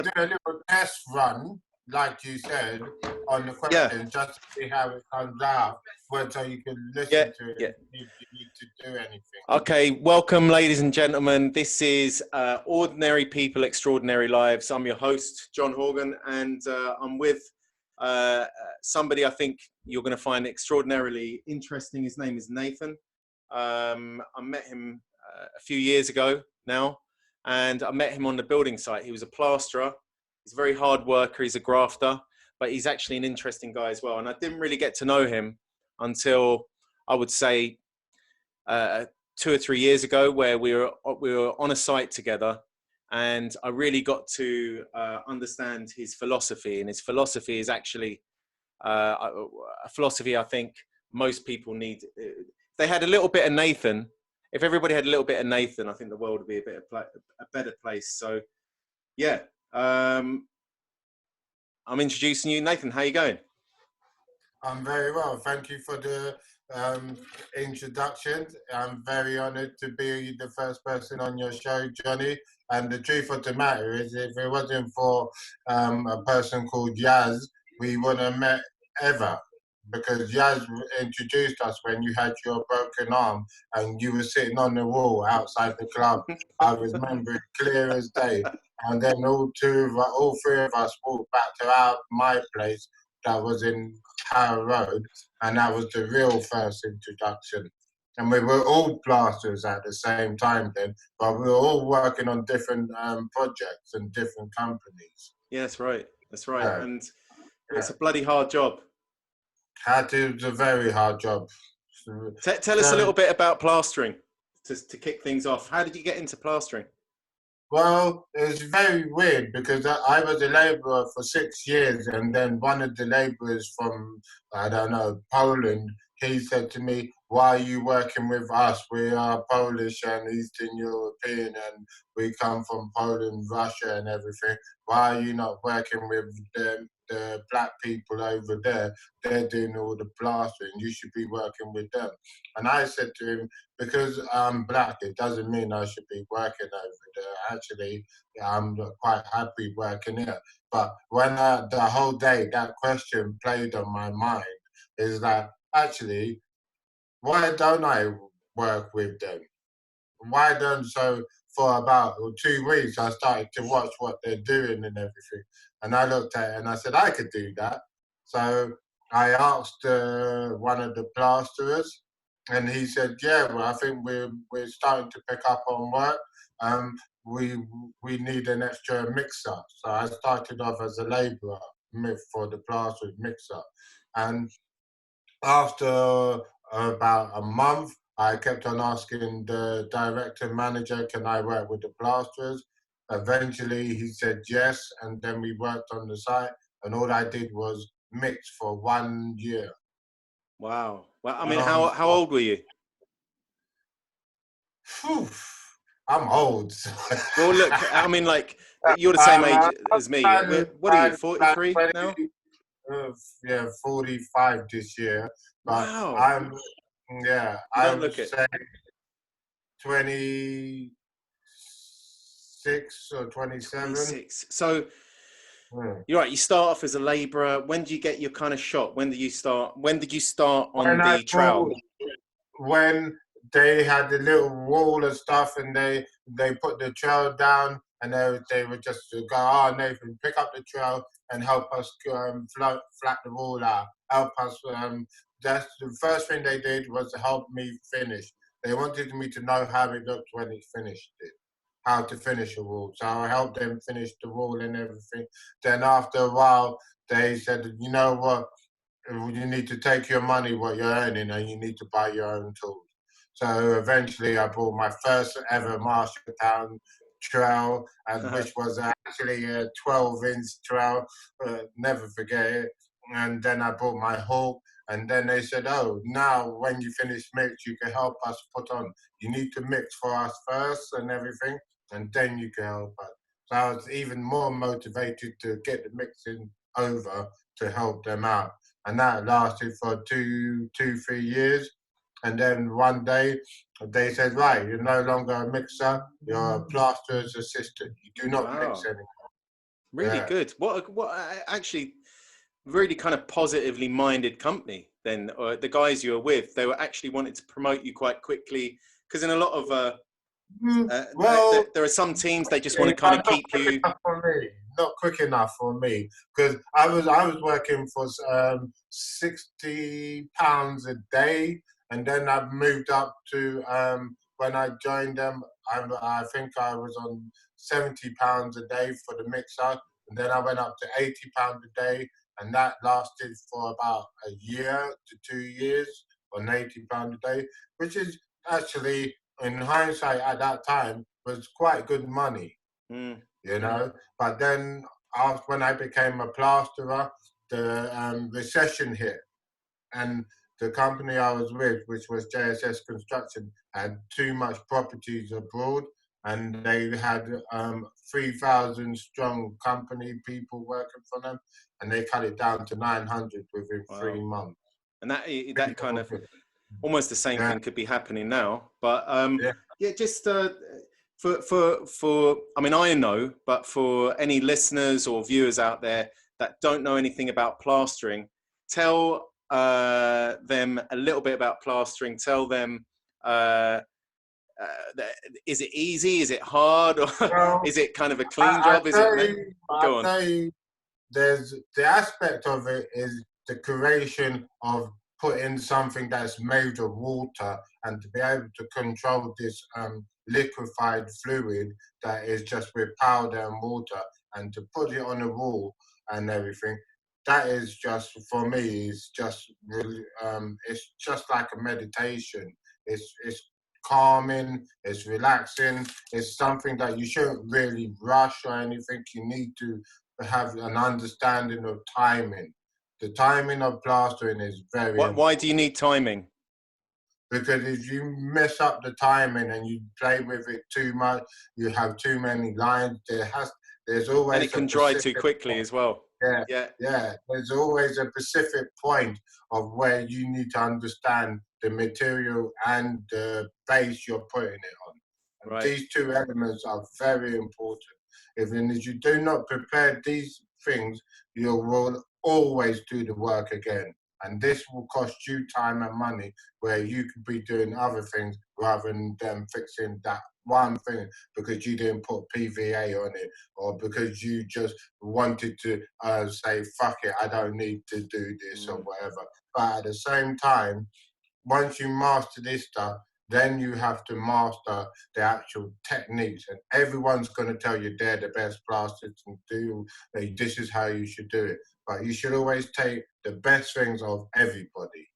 do a little test run, like you said, on the question, just to see how it comes out, so you can listen to it if you need to do anything. Okay, welcome, ladies and gentlemen. This is Ordinary People, Extraordinary Lives. I'm your host, John Horgan, and I'm with somebody I think you're going to find extraordinarily interesting. His name is Nathan. I met him a few years ago now, and I met him on the building site. He was a plasterer. He's a very hard worker. He's a grafter, but he's actually an interesting guy as well. And I didn't really get to know him until, I would say, 2 or 3 years ago, where we were on a site together, and I really got to understand his philosophy. And his philosophy is actually a philosophy I think most people need. If they had a little bit of Nathan, if everybody had a little bit of Nathan, I think the world would be a better place. So, yeah, I'm introducing you, Nathan. How you going? I'm very well. Thank you for the introduction. I'm very honoured to be the first person on your show, Johnny. And the truth of the matter is, if it wasn't for a person called Yaz, we wouldn't have met ever. Because Yaz introduced us when you had your broken arm and you were sitting on the wall outside the club. I remember it clear as day. And then all three of us walked back to my place that was in Harrow Road, and that was the real first introduction. And we were all plasters at the same time then, but we were all working on different projects and different companies. Yeah, that's right. That's right. And it's a bloody hard job. It's a very hard job. Tell us a little bit about plastering to kick things off. How did you get into plastering? Well, it was very weird because I was a labourer for 6 years, and then one of the labourers from, I don't know, Poland, he said to me, "Why are you working with us? We are Polish and Eastern European, and we come from Poland, Russia and everything. Why are you not working with the black people over there? They're doing all the plastering. You should be working with them." And I said to him, because I'm black, it doesn't mean I should be working over there. Actually, I'm quite happy working here. But when the whole day that question played on my mind, is that actually, why don't I work with them? Why don't so? For about 2 weeks, I started to watch what they're doing and everything, and I looked at it and I said I could do that. So I asked one of the plasterers, and he said, "Yeah, well, I think we're starting to pick up on work. We need an extra mixer." So I started off as a labourer for the plaster mixer, and after about a month, I kept on asking the director and manager, "Can I work with the plasterers?" Eventually, he said yes, and then we worked on the site, and all I did was mix for 1 year. Wow. Well, I mean, how old were you? Whew, I'm old. Well, look, I mean, like, you're the same age as me. What are you, 43 now? Yeah, 45 this year. But wow. I would say 26 or 27. 26. So, you're right, you start off as a labourer. When do you get your kind of shot? When did you start on the trowel? When they had the little wall and stuff, and they put the trowel down, and they would just go, "Oh, Nathan, pick up the trowel and help us flat the wall out. Help us." That's the first thing they did, was to help me finish. They wanted me to know how it looked when it finished it, how to finish a wall. So I helped them finish the wall and everything. Then after a while, they said, "You know what? You need to take your money, what you're earning, and you need to buy your own tools." So eventually I bought my first ever Marshalltown trowel, which was actually a 12-inch trowel, never forget it. And then I bought my hook, and then they said, "Oh, now when you finish mix, you can help us put on. You need to mix for us first and everything, and then you can help us." So I was even more motivated to get the mixing over to help them out. And that lasted for 3 years. And then one day they said, "Right, you're no longer a mixer, you're a plasterer's assistant. You do not mix anymore." Really good. Actually really kind of positively minded company then, or the guys you were with, they were actually wanting to promote you quite quickly, because in a lot of Well, there are some teams they just want yeah, to kind but of not keep quick you. enough for me. Not quick enough for me because I was working for £60 a day, and then I've moved up to when I joined them. I think I was on £70 a day for the mixer, and then I went up to £80 a day, and that lasted for about a year to 2 years on £80 a day, which is actually in hindsight at that time was quite good money, Mm, you know. But then after when I became a plasterer, the recession hit, and the company I was with, which was JSS Construction, had too much properties abroad, and they had 3,000 strong company people working for them, and they cut it down to 900 within wow. 3 months. And that kind of almost the same Yeah, thing could be happening now. But yeah. yeah, just for I mean, I know, but for any listeners or viewers out there that don't know anything about plastering, tell them a little bit about plastering. Tell them, is it easy? Is it hard? Or Well, is it kind of a clean I, job? Is it? I Go on. tell you, there's the aspect of it is the creation of putting something that's made of water and to be able to control this liquefied fluid that is just with powder and water and to put it on a wall and everything. That is just for me. It's just really, it's just like a meditation. It's calming. It's relaxing. It's something that you shouldn't really rush or anything. You need to have an understanding of timing. The timing of plastering is very Why do you important need timing? because if you mess up the timing and you play with it too much, you have too many lines. There's And it always a can dry too specific quickly point. as well. Yeah, Yeah. yeah. There's always a specific point of where you need to understand the material and the base you're putting it on. And Right. these two elements are very important. If you do not prepare these things, you will always do the work again. And this will cost you time and money where you could be doing other things rather than them fixing that one thing because you didn't put PVA on it or because you just wanted to say, fuck it, I don't need to do this or Mm. whatever. But at the same time, once you master this stuff, then you have to master the actual techniques. And everyone's going to tell you they're the best plasters and this is how you should do it. But you should always take the best things of everybody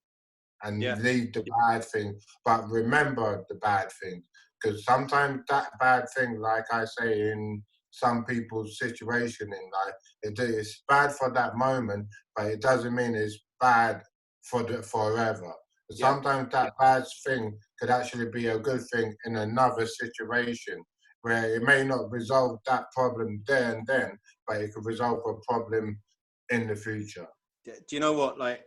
and Yeah. leave the bad things. But remember the bad things. Because sometimes that bad thing, like I say, in some people's situation in life, it's bad for that moment, but it doesn't mean it's bad for the forever. Yeah. Sometimes that bad thing could actually be a good thing in another situation where it may not resolve that problem there and then, but it could resolve a problem in the future. Do you know what? Like,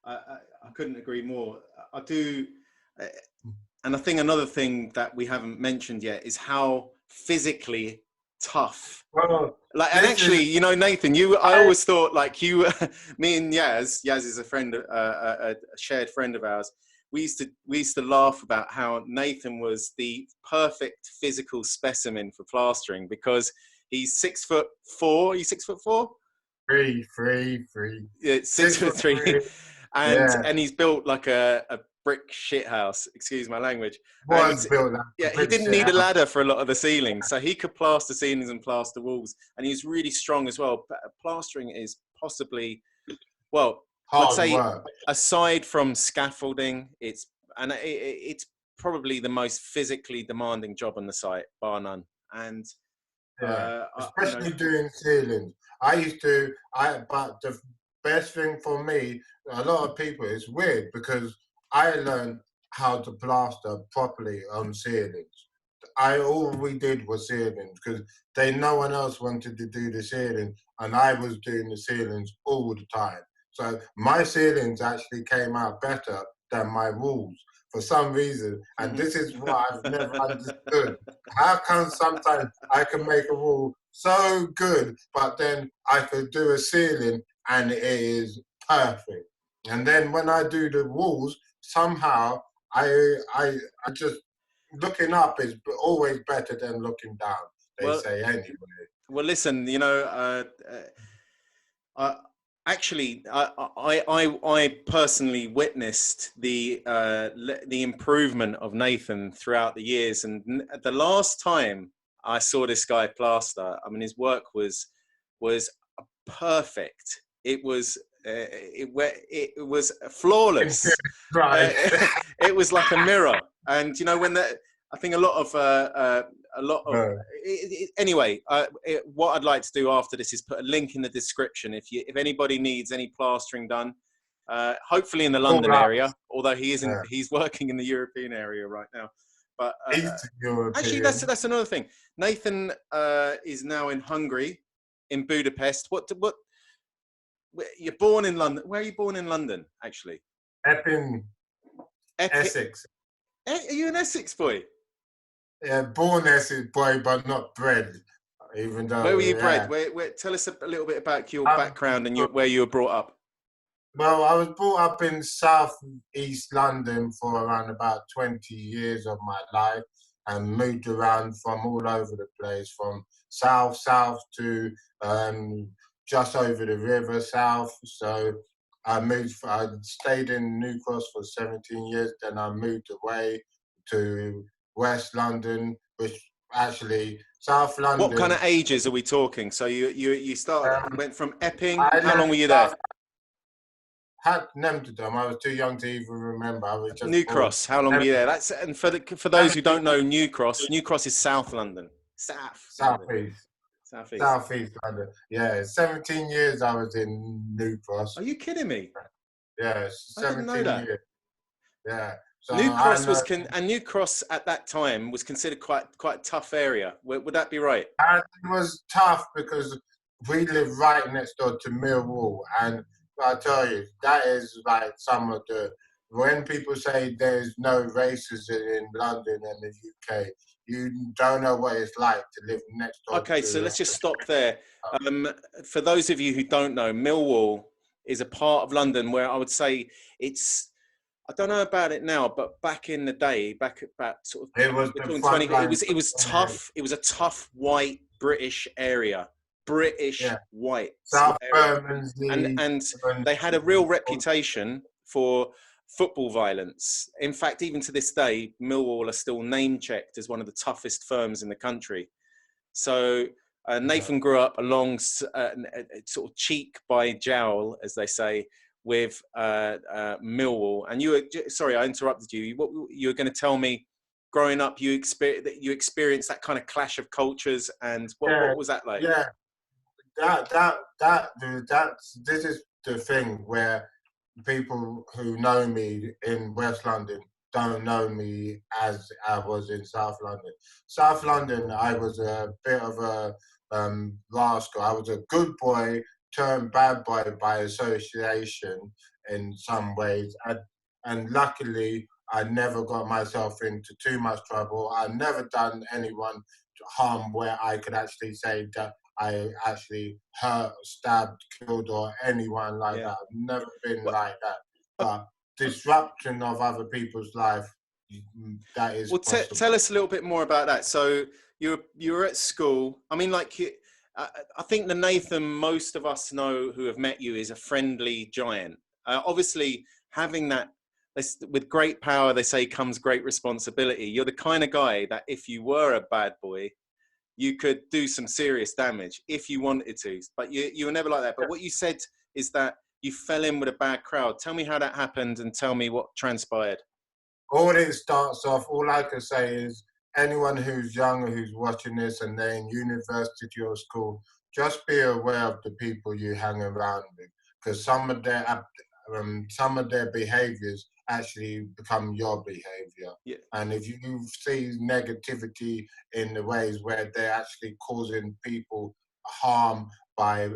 I couldn't agree more. I do, uh, and I think another thing that we haven't mentioned yet is how physically tough. Well, Like, and this actually, is you know, Nathan, I I always thought like you, me and Yaz is a friend, a shared friend of ours. We used to laugh about how Nathan was the perfect physical specimen for plastering because he's 6'4". He's 6'4". free. Yeah, six Six foot foot three, three. Yeah, and he's built like a brick shit house. Excuse my language. And was built like a yeah, he brick didn't shit need a house. ladder for a lot of the ceilings, so he could plaster ceilings and plaster walls. And he's really strong as well. But plastering is possibly, well, I'd Hard say, work. aside from scaffolding, it's probably the most physically demanding job on the site, bar none. And Yeah, you know, especially doing ceilings. But the best thing for me, a lot of people, it's weird because I learned how to plaster properly on ceilings. All we did was ceilings because no one else wanted to do the ceiling, and I was doing the ceilings all the time. So my ceilings actually came out better than my walls. for some reason. And this is what I've never understood. How come sometimes I can make a wall so good, but then I could do a ceiling and it is perfect. And then when I do the walls, somehow I just looking up is always better than looking down. They Well, say anyway. well, listen, you know, I actually, I personally witnessed the improvement of Nathan throughout the years, and the last time I saw this guy plaster, I mean, his work was perfect. It was it was flawless. Right. It was like a mirror, and you know when the I think a lot of anyway. What I'd like to do after this is put a link in the description if anybody needs any plastering done. Hopefully in the London area, although he isn't. Yeah. He's working in the European area right now. But East actually, European. that's another thing. Nathan is now in Hungary, in Budapest. What? You're born in London. Where are you born in London? Actually, Epping, Essex. Are you an Essex boy? Yeah, born Essex boy, but not bred. Even though, Where were you yeah. bred? Tell us a little bit about your Um, background and where you were brought up. Well, I was brought up in South East London for around about 20 years of my life and moved around from all over the place, from south to um, just over the river south. So I stayed in New Cross for 17 years, then I moved away to West London, which actually South What kind London. of ages are we talking? So you started went from Epping. I How long left were you there? South had named them. I was too young to even remember. I was just New born. Cross. How long were you there? That's and for those who don't know New Cross is South London. South London. Southeast. Southeast. Southeast London. Yeah, 17 years I was in New Cross. Are you kidding me? Yeah, I didn't know 17 that. years. Yeah. So New I Cross know. and New Cross at that time was considered quite a tough area. Would that be right? And it was tough because we live right next door to Millwall. And I tell you, that is like some of the, when people say there's no racism in London and the UK, you don't know what it's like to live next door Okay, so to. let's just stop there. For those of you who don't know, Millwall is a part of London where I would say I don't know about it now, but back in the day, back about sort of It was the 20, front line. it was tough. It was a tough white British area, British white South area, Bermondsey. and they had a real reputation for football violence. In fact, even to this day, Millwall are still name checked as one of the toughest firms in the country. So Nathan grew up along sort of cheek by jowl, as they say, with Millwall. And you were, sorry, I interrupted you. What you were going to tell me? Growing up, you experienced that kind of clash of cultures, and what was that like? Yeah, this is the thing where people who know me in West London don't know me as I was in South London. South London, I was a bit of a rascal. I was a good boy turned bad boy by association in some ways, and luckily I never got myself into too much trouble. I never done anyone harm where I could actually say that I actually hurt, stabbed, killed, or anyone like that. I've never been like that. But disruption of other people's life, that is possible. Tell us a little bit more about that. So you were at school. I mean, like I think the Nathan most of us know who have met you is a friendly giant. Obviously, having that with great power, they say, comes great responsibility. You're the kind of guy that if you were a bad boy, you could do some serious damage if you wanted to, but you were never like that. But what you said is that you fell in with a bad crowd. Tell me how that happened and tell me what transpired. All it starts off, all I can say is anyone who's young or who's watching this and they're in university or school, just be aware of the people you hang around with, because some of their behaviors actually become your behavior. Yeah. And if you see negativity in the ways where they're actually causing people harm by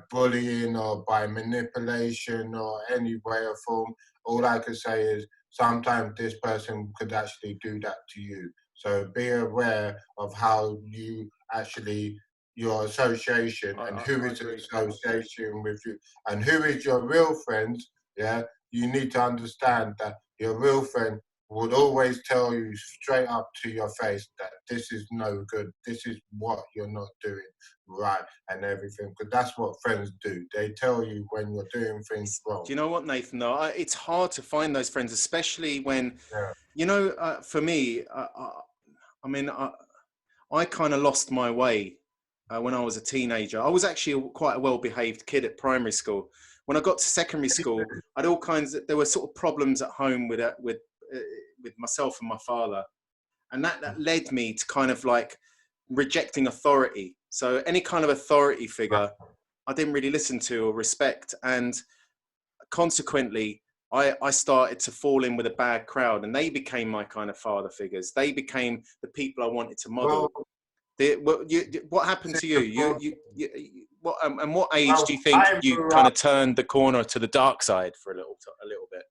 bullying or by manipulation or any way or form, all I can say is sometimes this person could actually do that to you. So be aware of how you actually your association and who I is agree. association with you and who is your real friend. Yeah, you need to understand that your real friend would always tell you straight up to your face that this is no good, this is what you're not doing right, and everything, because that's what friends do. They tell you when you're doing things Do wrong. you know what, Nathan? Though it's hard to find those friends, especially when, Yeah. for me, I mean, I kind of lost my way when I was a teenager. I was actually quite a well-behaved kid at primary school. When I got to secondary school, I had all kinds of, there were sort of problems at home with myself and my father, and that led me to kind of like rejecting authority. So any kind of authority figure, I didn't really listen to or respect, and consequently, I started to fall in with a bad crowd, and they became my kind of father figures. They became the people I wanted to Well, model. What happened see, to you? What and what age do well, you think I you grew kind up. of turned the corner to the dark side for a little bit?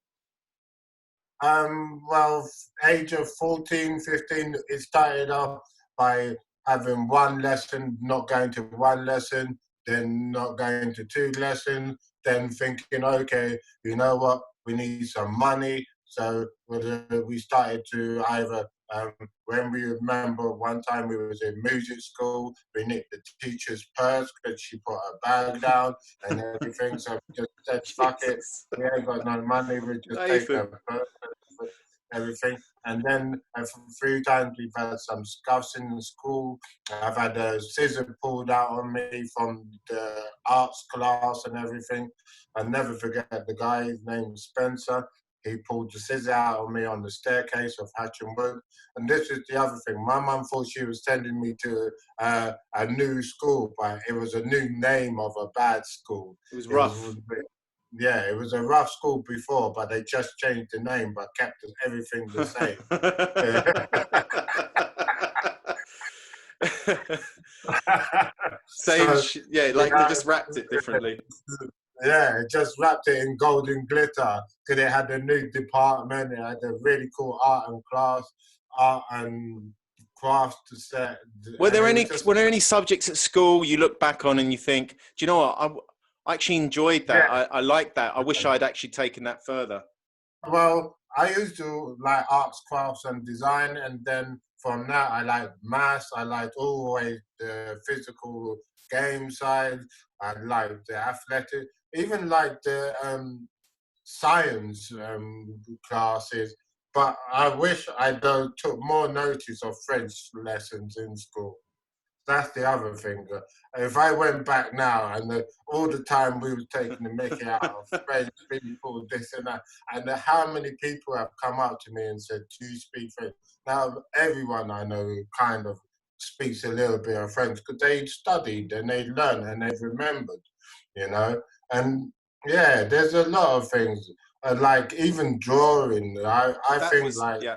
Well, age of 14, 15, it started off by having one lesson, not going to one lesson, then not going to two lessons, then thinking, okay, you know what, we need some money. So we started to either, when we remember one time we was in music school, we nicked the teacher's purse because she put her bag down and everything. So we just said, fuck it, Jesus, we ain't got no money, we just take Nathan. her purse everything. And then a few times we've had some scuffs in the school. I've had a scissor pulled out on me from the arts class and everything. I'll never forget the guy, his name was Spencer. He pulled the scissor out on me on the staircase of Hatcham Wood. And this is the other thing. My mum thought she was sending me to a new school, but it was a new name of a bad school. It was It was rough. yeah, it was a rough school before, but they just changed the name, but kept everything the same. Same, So, yeah. you Like they know, just wrapped it differently. yeah, it just wrapped it in golden glitter because it had a new department. It had a really cool art and craft set, and it was just Were there any subjects at school you look back on and you think, do you know what? I actually enjoyed that. yeah. I liked that. I wish I'd actually taken that further. Well, I used to like arts, crafts, and design, and then from that, I like maths. I liked always the physical game side. I liked the athletic, even like the science classes. But I wish I took more notice of French lessons in school. That's the other thing. If I went back now and all the time we was taking the mickey out of French people, this and that, and how many people have come up to me and said, "Do you speak French?" Now everyone I know kind of speaks a little bit of French because they studied and they learned and they've remembered, you know. And yeah, there's a lot of things like even drawing. I That think was, like yeah.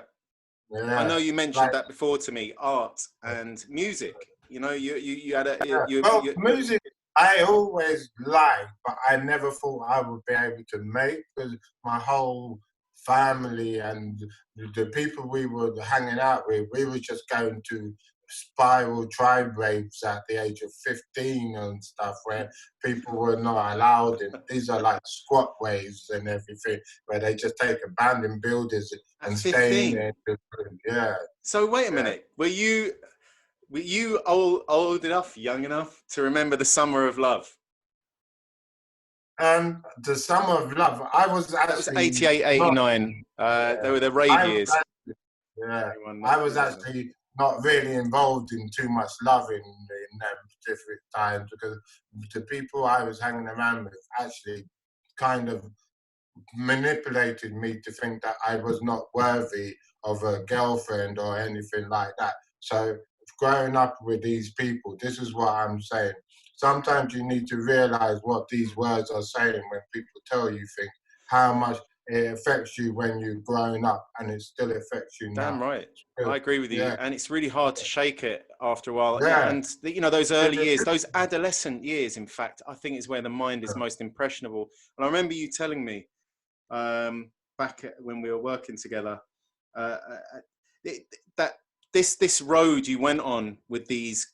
I know yeah, you mentioned like that before to me, art and music. You know, you had a, yeah. Well, music I always liked, but I never thought I would be able to make because my whole family and the people we were hanging out with, we were just going to spiral tribe raves at the age of 15 and stuff where people were not allowed in. These are like squat waves and everything where they just take abandoned buildings at and stay in 15. there. Yeah, So wait a yeah. minute. Were you old enough, young enough to remember the summer of love? The Summer of Love. I was That was actually 88, not. 89. They Yeah, were the rave I was. years. Yeah, Anyone I not was familiar with them? actually not really involved in too much love in them specific times because the people I was hanging around with actually kind of manipulated me to think that I was not worthy of a girlfriend or anything like that. So growing up with these people, this is what I'm saying. Sometimes you need to realize what these words are saying when people tell you things, how much it affects you when you're growing up and it still affects you now. Damn right. So, I agree with you. yeah, And it's really hard to shake it after a while. yeah. And, those early years, those adolescent years, in fact, I think is where the mind is most impressionable. And I remember you telling me, back when we were working together. That this road you went on with these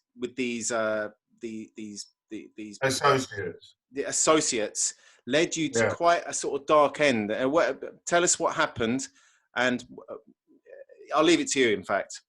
associates. the associates led you to Yeah. quite a sort of dark end. Tell us what happened, and I'll leave it to you. In fact,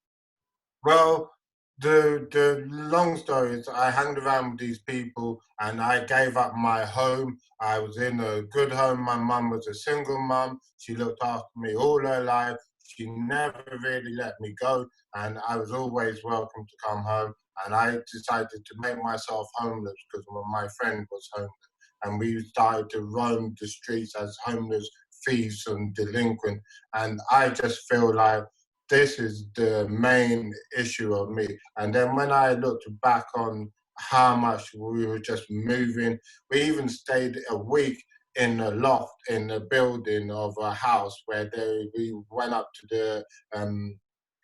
Well, the long story is I hung around with these people and I gave up my home. I was in a good home. My mum was a single mum. She looked after me all her life. She never really let me go, and I was always welcome to come home. And I decided to make myself homeless because my friend was homeless, and we started to roam the streets as homeless thieves and delinquent. And I just feel like this is the main issue of me. And then when I looked back on how much we were just moving, we even stayed a week in a loft in a building of a house where we went up to the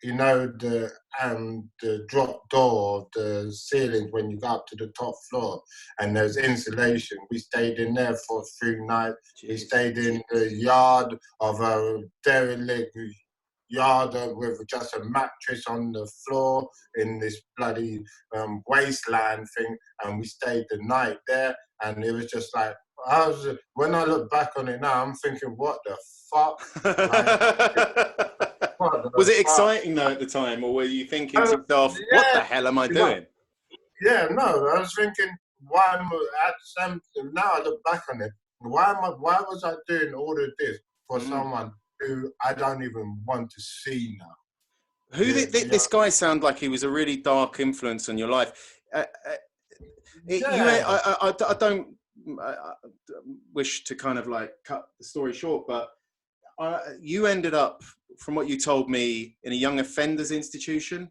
you know the drop door of the ceilings when you go up to the top floor, and there's insulation. We stayed in there for 3 nights. We jeez. stayed in the yard of a derelict yard with just a mattress on the floor in this bloody wasteland thing, and we stayed the night there. And it was just like, when I look back on it now, I'm thinking, what the fuck? Like, what Was the it fuck? exciting though at the time, or were you thinking to Uh, yourself, "What yeah, the hell am I no, doing?" yeah, no. I was thinking, why am I at some? Now I look back on it. Why was I doing all of this for Mm. someone who I don't even want to see now? Who Yeah, did this guy sound like? He was a really dark influence on your life. yeah. I don't wish to kind of like cut the story short, but you ended up, from what you told me, in a young offenders institution,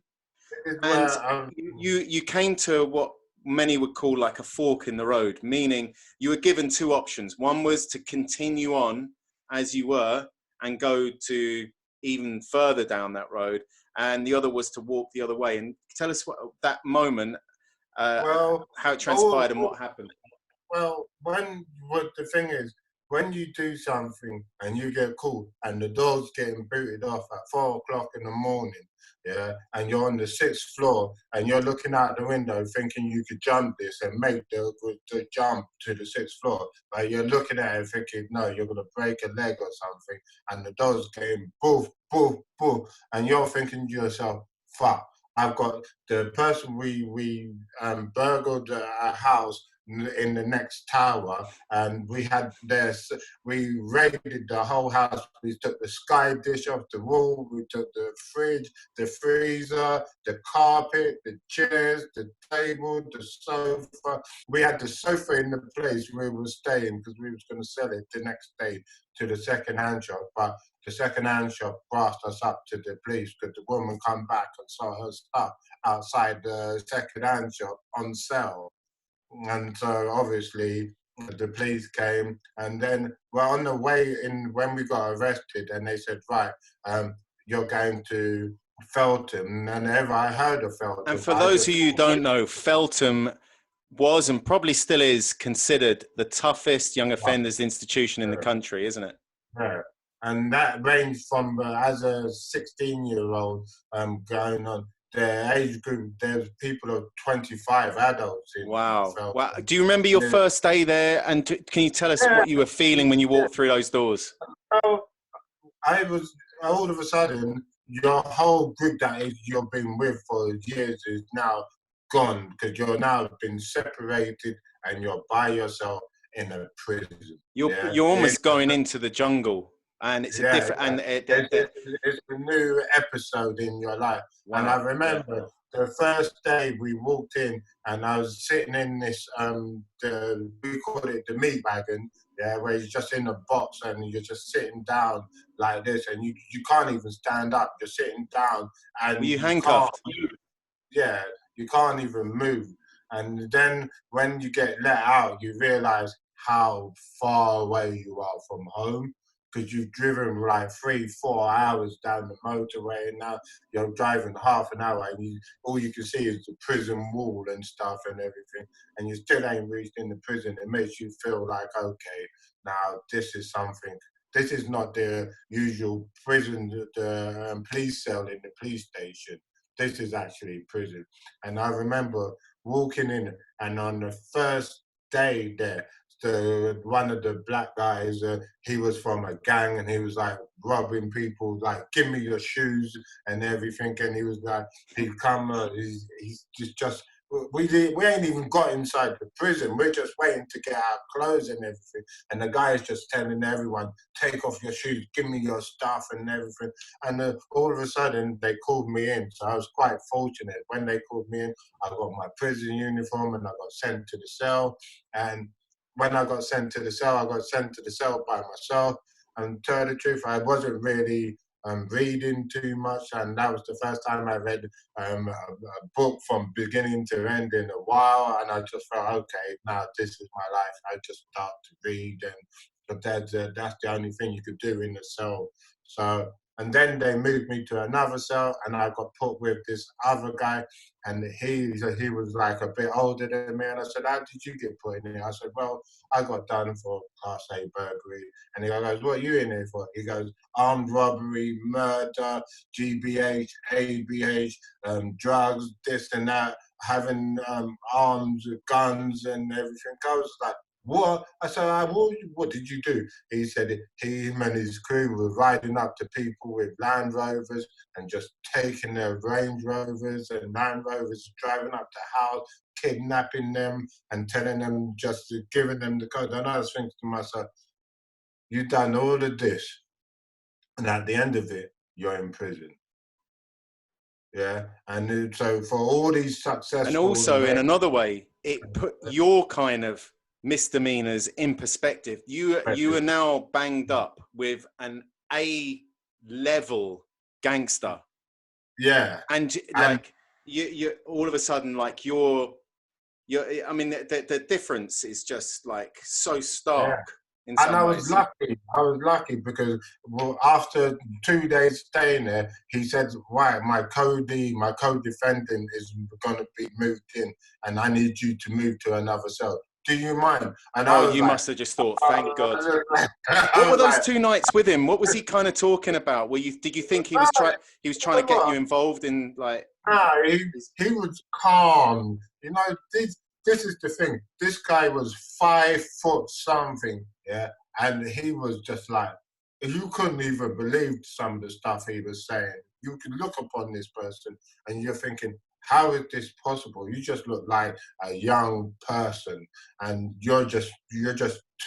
Is and where you came to what many would call like a fork in the road, meaning you were given two options. One was to continue on as you were and go to even further down that road, and the other was to walk the other way. And tell us what that moment, uh, well, how it all, transpired and what happened. well, what the thing is, when you do something and you get caught and the door's getting booted off at 4 o'clock in the morning, yeah, and you're on the sixth floor and you're looking out the window thinking you could jump this and make the jump to the sixth floor, but you're looking at it thinking, no, you're gonna break a leg or something, and the door's getting boof, boof, boof, and you're thinking to yourself, fuck. I've got the person we burgled a house in the next tower, and we raided the whole house. We took the sky dish off the wall, we took the fridge, the freezer, the carpet, the chairs, the table, the sofa. We had the sofa in the place where we were staying because we was going to sell it the next day to the second-hand shop, but the second-hand shop grassed us up to the police because the woman come back and saw her stuff outside the second-hand shop on sale. And so obviously the police came, and then we're on the way in when we got arrested, and they said, right, you're going to Feltham. And ever I heard of And Feltham, for but I those just of you who don't know, Feltham was and probably still is considered the toughest young offenders institution in the country, isn't it? yeah. And that ranged from as a 16-year-old going on. The age group, there's people of 25 adults in Wow. Wow. Feltham. Do you remember your first day there? And can you tell us Yeah, what you were feeling when you walked through those doors? so I was all of a sudden your whole group that is you've been with for years is now gone because you're now been separated and you're by yourself in a prison. Yeah, You're almost going into the jungle, and it's a yeah, different. yeah. And It's a new episode in your life. And I wow. Yeah. remember the first day we walked in and I was sitting in this we call it the meat wagon, yeah, where you're just in a box and you're just sitting down like this and you can't even stand up. You're sitting down Were and you you can't handcuffed? move. Yeah, you can't even move. And then when you get let out, you realize how far away you are from home because you've driven like 3, 4 hours down the motorway, and now you're driving half an hour, and all you can see is the prison wall and stuff and everything, and you still ain't reached in the prison. It makes you feel like, okay, now this is something this is not the usual prison, the police cell in the police station. This is actually prison. And I remember walking in, and on the first day there, one of the black guys, he was from a gang, and he was like robbing people, like, give me your shoes and everything. And he was like, he'd come, he's just we ain't even got inside the prison. We're just waiting to get our clothes and everything. And the guy is just telling everyone, take off your shoes, give me your stuff and everything. And all of a sudden, they called me in. So I was quite fortunate. When they called me in, I got my prison uniform and I got sent to the cell. And when I got sent to the cell, I got sent to the cell by myself. And to tell the truth, I wasn't really reading too much. And that was the first time I read a book from beginning to end in a while, and I just felt, okay, now this is my life. I just start to read, and but that's the only thing you could do in the cell. So, and then they moved me to another cell, and I got put with this other guy, and he was like a bit older than me, and I said, how did you get put in here? I said, well, I got done for Class A burglary, and he goes, what are you in here for? He goes, armed robbery, murder, GBH, ABH, drugs, this and that, having arms, guns, and everything. I was like, what? I said, what did you do? He said him and his crew were riding up to people with Land Rovers and just taking their Range Rovers and Land Rovers, driving up to house, kidnapping them and telling them, just giving them the code. And I was thinking to myself, you've done all of this, and at the end of it, you're in prison. Yeah, and so for all these And successful, also, in another way, it put your kind of misdemeanors in perspective. You are now banged up with an A level gangster. Yeah, and like you all of a sudden, like you're I mean, the difference is just like so stark. yeah. In And some I was ways. lucky. I was lucky because, well, after 2 days staying there, he said, "Right, my co-defendant is going to be moved in, and I need you to move to another cell. Do you mind?" And I Oh, was you like, must have just thought, thank God. I What were was those like, 2 nights with him? What was he kind of talking about? Did you think he no, was you trying to know get what? you involved in, like? No, he was calm. You know, this is the thing. This guy was 5 foot something, yeah, and he was just like, you couldn't even believe some of the stuff he was saying. You could look upon this person and you're thinking, how is this possible? You just look like a young person, and you're just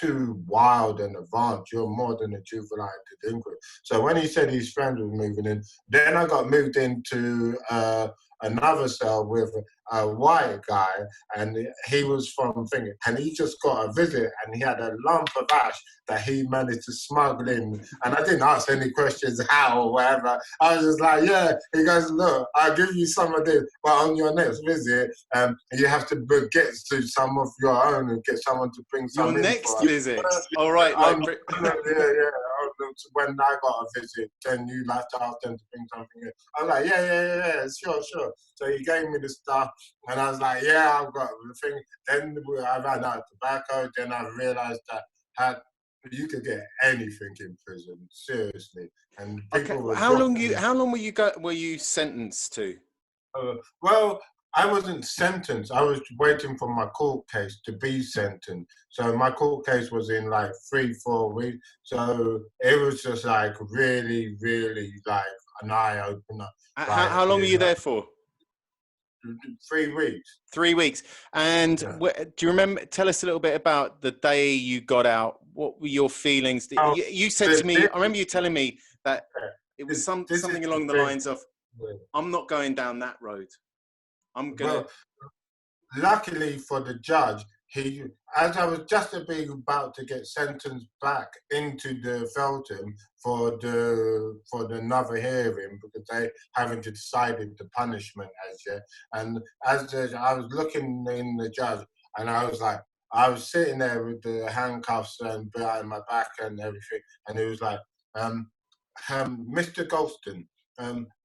too wild and advanced. You're more than a juvenile delinquent. So when he said his friend was moving in, then I got moved into another cell with a white guy, and he was from thinking, and he just got a visit, and he had a lump of ash that he managed to smuggle in, and I didn't ask any questions how or whatever. I was just like, yeah. He goes, look, I'll give you some of this, but on your next visit, you have to get to some of your own and get someone to bring Your some in next for us. visit. All right, like. Yeah. When I got a visit, then you have to ask them to bring something in. I was like, yeah, sure. So he gave me the stuff, and I was like, yeah, I've got the thing. Then I ran out of tobacco. Then I realized that you could get anything in prison, seriously. And Okay, people were how dropping. long were you sentenced to? Well, I wasn't sentenced. I was waiting for my court case to be sentenced. So my court case was in like 3, 4 weeks. So it was just like really, really like an eye opener. Like, How long were you there for? 3 weeks. 3 weeks. And Yeah. do you remember? Tell us a little bit about the day you got out. What were your feelings? Oh, You said this, to me, I remember you telling me that it was this is something the along the thing. lines of, I'm not going down that road. I'm gonna. Well, luckily for the judge, as I was just about to get sentenced back into the Feltham for the another hearing, because they haven't decided the punishment as yet. And I was looking in the judge, and I was sitting there with the handcuffs and behind my back and everything, and he was like, Mr. Golston,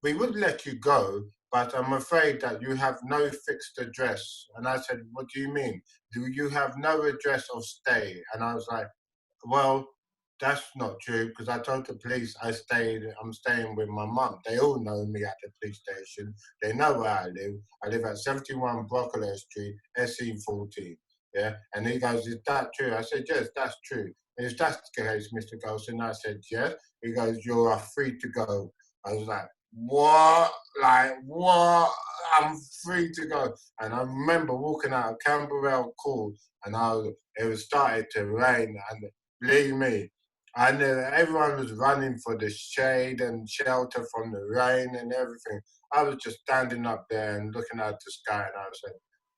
we would let you go, but I'm afraid that you have no fixed address. And I said, what do you mean? Do you have no address of stay? And I was like, well, that's not true because I told the police I'm staying with my mum. They all know me at the police station. They know where I live. I live at 71 Broccoli Street, SE14. Yeah. And he goes, is that true? I said, yes, that's true. Is that the case, Mr. Golson? I said, yes. He goes, you are free to go. I was like, what? Like, what? I'm free to go. And I remember walking out of Camberwell Court and it was started to rain. And believe me, I knew everyone was running for the shade and shelter from the rain and everything. I was just standing up there and looking at the sky, and I said,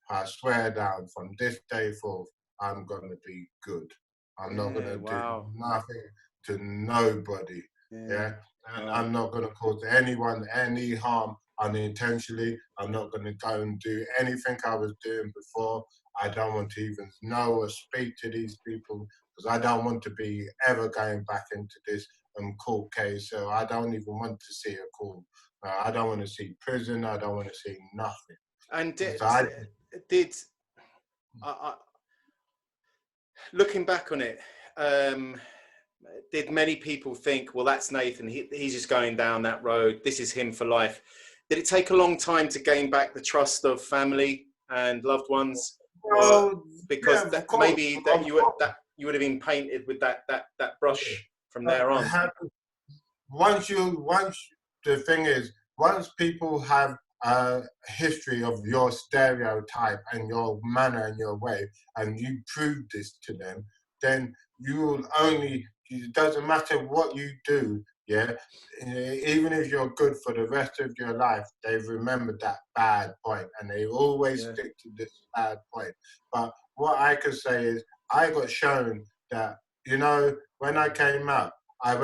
I swear down from this day forth, I'm going to be good. I'm not going Yeah, to do wow. nothing to nobody. Yeah, Yeah. And wow. I'm not going to cause anyone any harm unintentionally. I'm not going to go and do anything I was doing before. I don't want to even know or speak to these people because I don't want to be ever going back into this court case. So I don't even want to see a court. I don't want to see prison. I don't want to see nothing. And So I, did I, looking back on it, um, did many people think, well, that's Nathan, he's just going down that road, this is him for life? Did it take a long time to gain back the trust of family and loved ones, or well, yeah, because of that course, maybe of course. that you would have been painted with that brush from there It on? happens once the thing is once people have a history of your stereotype and your manner and your way and you prove this to them, then you will only it doesn't matter what you do, yeah, even if you're good for the rest of your life, they remember that bad point and they always Yeah, stick to this bad point. But what I could say is I got shown that, when I came out, I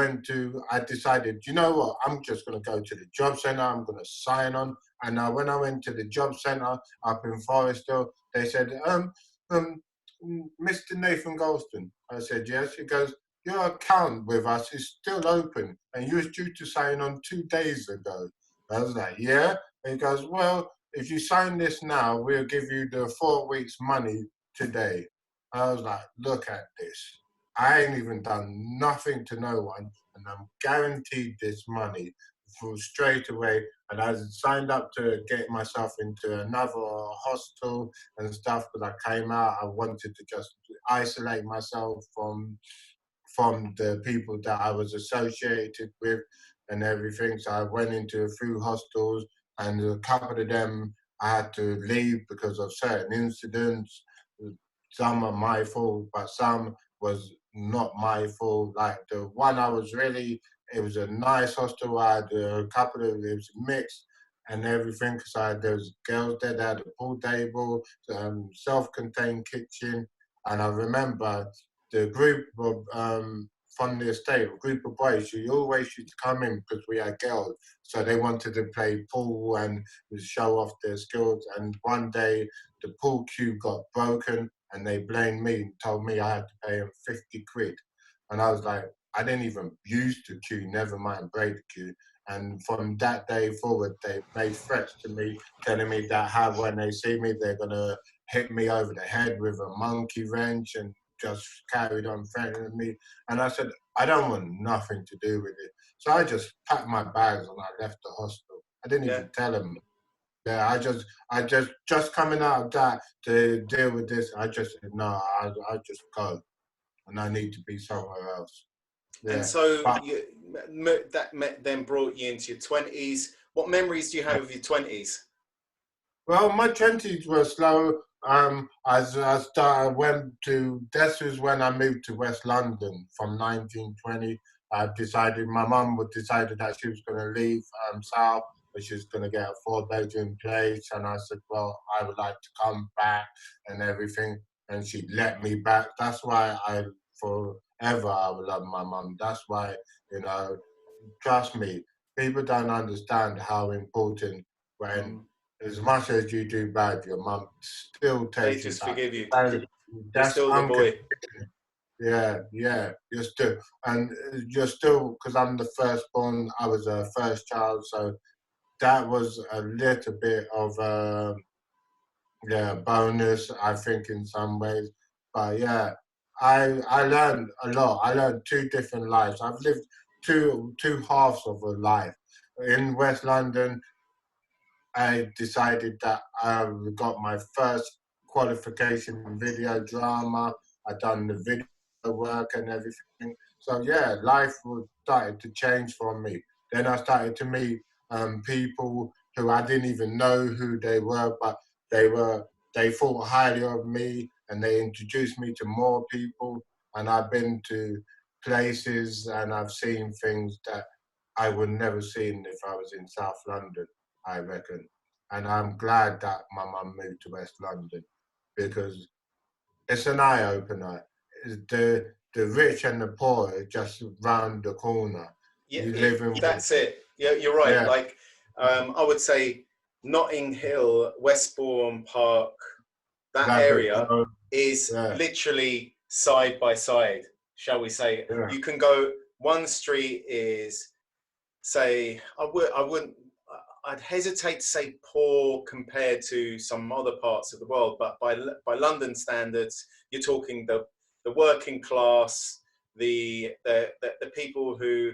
decided, you know what, I'm just going to go to the job center, I'm going to sign on. And when I went to the job center up in Forest Hill, they said, um, Mr. Nathan Golston. I said, yes. He goes, your account with us is still open and you was due to sign on 2 days ago. I was like, yeah. And he goes, well, if you sign this now, we'll give you the 4 weeks money today. I was like, look at this. I ain't even done nothing to no one, and I'm guaranteed this money for straight away. And I signed up to get myself into another hostel and stuff because I came out. I wanted to just isolate myself from the people that I was associated with and everything. So I went into a few hostels, and a couple of them I had to leave because of certain incidents. Some are my fault, but some was not my fault. Like the one it was a nice hostel. I had a couple of, it was mixed and everything. So there was girls there, they had a pool table, self-contained kitchen. And I remember the group of from the estate, a group of boys who always used to come in because we had girls, so they wanted to play pool and show off their skills. And one day, the pool cue got broken, and they blamed me and told me I had to pay them 50 quid. And I was like, I didn't even use the queue, never mind break the queue. And from that day forward, they made threats to me, telling me that how when they see me, they're gonna hit me over the head with a monkey wrench and just carried on threatening me. And I said, I don't want nothing to do with it. So I just packed my bags and I left the hostel. I didn't yeah. even tell them. Yeah, just coming out of that to deal with this. I just said, no, I just go and I need to be somewhere else. And Yeah. so But then brought you into your 20s. What memories do you have of your 20s? well, my 20s were slow. As I went to, this was when I moved to West London from 1920. I decided, my mum would decided that she was going to leave South, but she was going to get a four-bedroom place. And I said, well, I would like to come back and everything. And she let me back. That's why forever, I will love my mum. That's why, you know, trust me, people don't understand how important when, Mm. as much as you do bad, your mum still They takes you just back. forgive you. So You're that's still the unconditional. boy. Yeah, yeah, you're still, and you're still, because I'm the firstborn, I was a first child, so that was a little bit of a, yeah, bonus, I think, in some ways. But yeah, I learned a lot. I learned two different lives. I've lived two halves of a life. In West London, I decided that I got my first qualification in video drama. I done the video work and everything. So yeah, life started to change for me. Then I started to meet people who I didn't even know who they were, but they were they thought highly of me, and they introduced me to more people. And I've been to places and I've seen things that I would never seen if I was in South London, I reckon. And I'm glad that my mum moved to West London because it's an eye opener. The rich and the poor are just round the corner. Yeah, You live in that's it. Yeah, you're right. yeah, Like, I would say Notting Hill, Westbourne Park, that Laverick area Road, is yeah, literally side by side, shall we say. yeah. You can go, one street is, say, I'd hesitate to say poor compared to some other parts of the world, but by London standards, you're talking the working class, the people who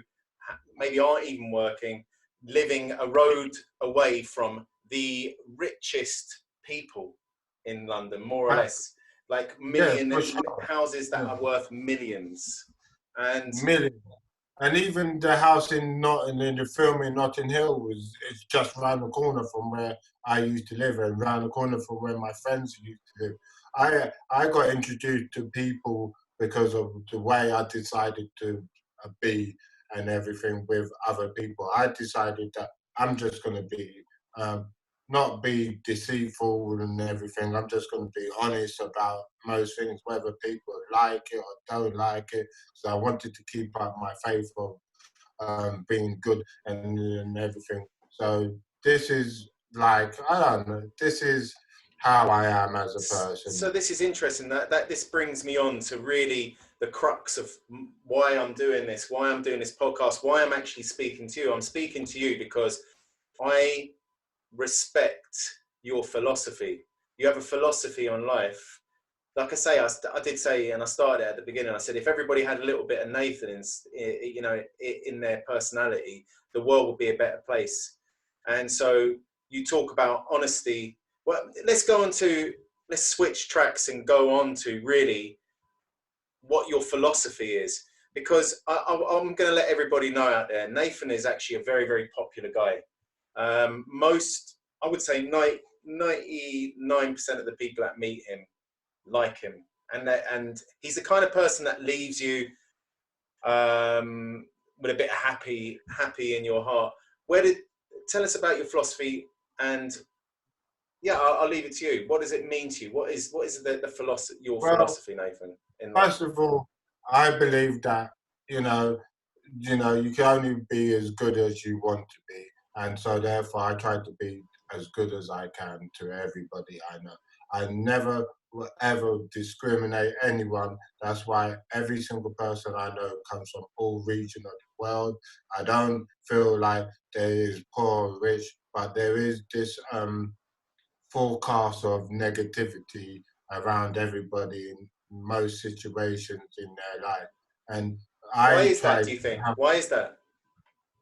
maybe aren't even working, living a road away from the richest people in London, more or Uh, less, like yeah, for sure. houses that Yeah. are worth millions. And Million. And even the house in Notting in the film in Notting Hill was it's just round the corner from where I used to live and round the corner from where my friends used to live. I got introduced to people because of the way I decided to be and everything with other people. I decided that I'm just going to be um, not be deceitful and everything. I'm just going to be honest about most things, whether people like it or don't like it. So I wanted to keep up my faith of being good and everything. So this is like I don't know. This is how I am as a so person. this is interesting that this brings me on to really the crux of why I'm doing this, why I'm doing this podcast, why I'm actually speaking to you. I'm speaking to you because I respect your philosophy. You have a philosophy on life. Like I say, I did say, and I started at the beginning. I said, if everybody had a little bit of Nathan in their personality, the world would be a better place. And so you talk about honesty. Well, let's switch tracks and go on to really what your philosophy is, because I'm going to let everybody know out there. Nathan is actually a very, very popular guy. I would say 99% of the people that meet him like him, and he's the kind of person that leaves you with a bit of happy in your heart. Tell us about your philosophy, and yeah, I'll leave it to you. What does it mean to you? What is the philosophy, your Well, philosophy, Nathan, in life? first of all, I believe that you know you can only be as good as you want to be, and so therefore I try to be as good as I can to everybody I know. I never will ever discriminate anyone. That's why every single person I know comes from all regions of the world. I don't feel like there is poor or rich, but there is this forecast of negativity around everybody in most situations in their life. And Why I is that, try do to you think? have, Why is that?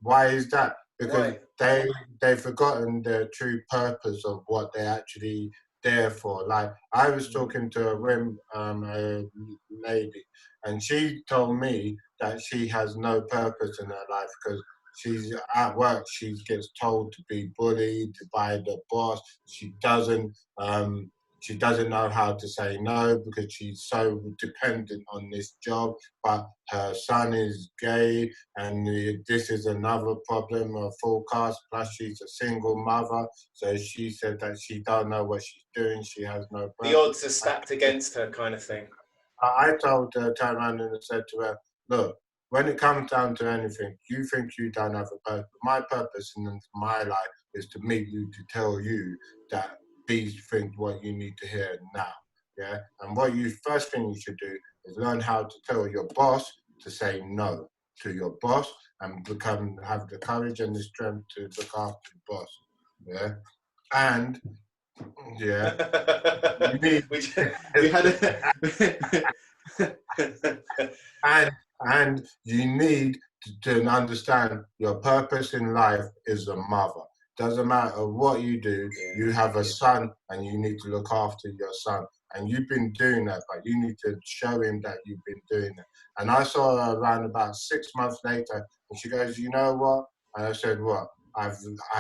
why is that? Because Why? they've forgotten the true purpose of what they're actually there for. Like I was Mm. talking to a lady, and she told me that she has no purpose in her life because she's at work. She gets told to be bullied by the boss. She doesn't know how to say no because she's so dependent on this job. But her son is gay, and this is another problem of forecast. Plus, she's a single mother, so she said that she don't know what she's doing. She has no The purpose. odds are stacked against her, kind of thing. I told her, turned around and said to her, "Look, when it comes down to anything, you think you don't have a purpose. My purpose in my life is to meet you to tell you that these things what you need to hear now. Yeah, and what you first thing you should do is learn how to tell your boss to say no to your boss and have the courage and the strength to look after the boss. Yeah, and yeah, you need." we had a and you need to understand your purpose in life is a mother. Doesn't matter what you do, you have a son and you need to look after your son. And you've been doing that, but you need to show him that you've been doing it. And I saw her around about 6 months later, and she goes, "You know what?" And I said, "What?"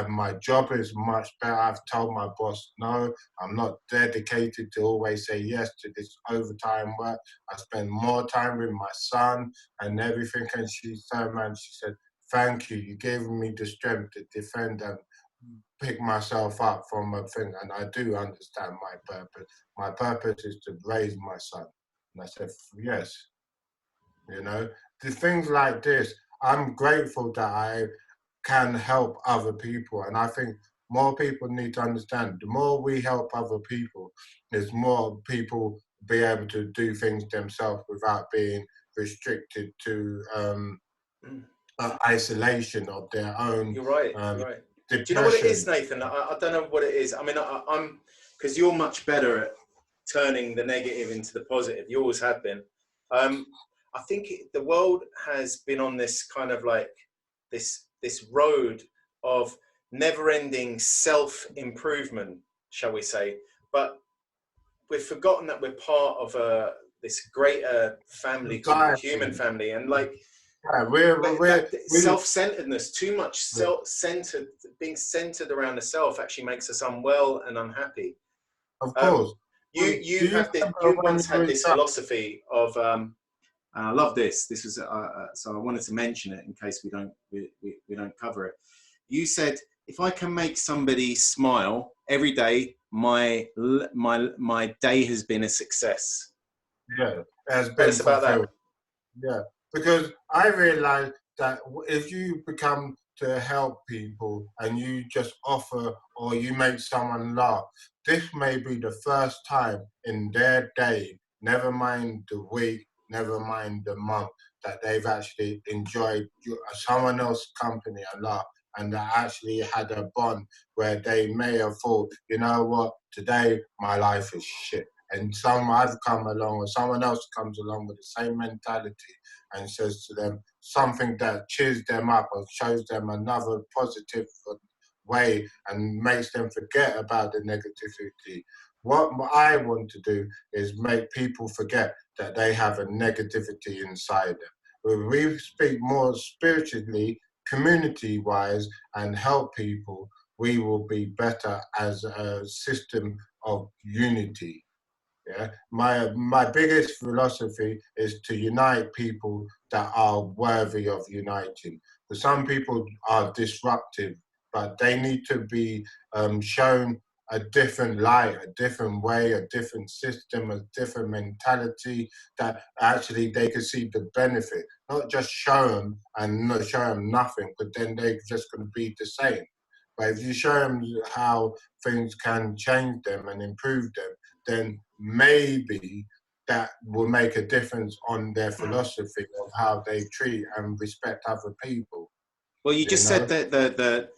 My job is much better. I've told my boss no. I'm not dedicated to always say yes to this overtime work. I spend more time with my son and everything. And she turned around, she said, "Thank you. You gave me the strength to defend and pick myself up from a thing." And I do understand my purpose. My purpose is to raise my son. And I said, "Yes." You know, the things like this, I'm grateful that I can help other people. And I think more people need to understand the more we help other people, there's more people be able to do things themselves without being restricted to isolation of their own You're right. um, You're right. Do you know what it is, depression. Nathan? I don't know what it is. I mean, I'm because you're much better at turning the negative into the positive. You always have been. I think the world has been on this kind of like this road of never-ending self-improvement, shall we say? But we've forgotten that we're part of this greater family called the human Society. family, and like Yeah, that we self-centeredness, too much self-centered, being centered around the self actually makes us unwell and unhappy. of Um, course. Do you you have this. remember You when once you had were this philosophy of. And I love this. This was so I wanted to mention it in case we don't cover it. You said if I can make somebody smile every day, my day has been a success. yeah, has Tell been us about that. fulfilled. Yeah, because I realized that if you become to help people and you just offer or you make someone laugh, this may be the first time in their day, never mind the week, never mind the month, that they've actually enjoyed someone else's company and laugh. And that actually had a bond where they may have thought, you know what, today my life is shit. And I've come along, or someone else comes along with the same mentality and says to them something that cheers them up or shows them another positive way and makes them forget about the negativity. What I want to do is make people forget that they have a negativity inside them. When we speak more spiritually, community wise, and help people, we will be better as a system of unity. Yeah, my biggest philosophy is to unite people that are worthy of uniting. Because some people are disruptive, but they need to be shown a different light, a different way, a different system, a different mentality that actually they can see the benefit. Not just show them and not show them nothing, but then they're just going to be the same. But if you show them how things can change them and improve them, then maybe that will make a difference on their philosophy of how they treat and respect other people. Well, you You just said know? that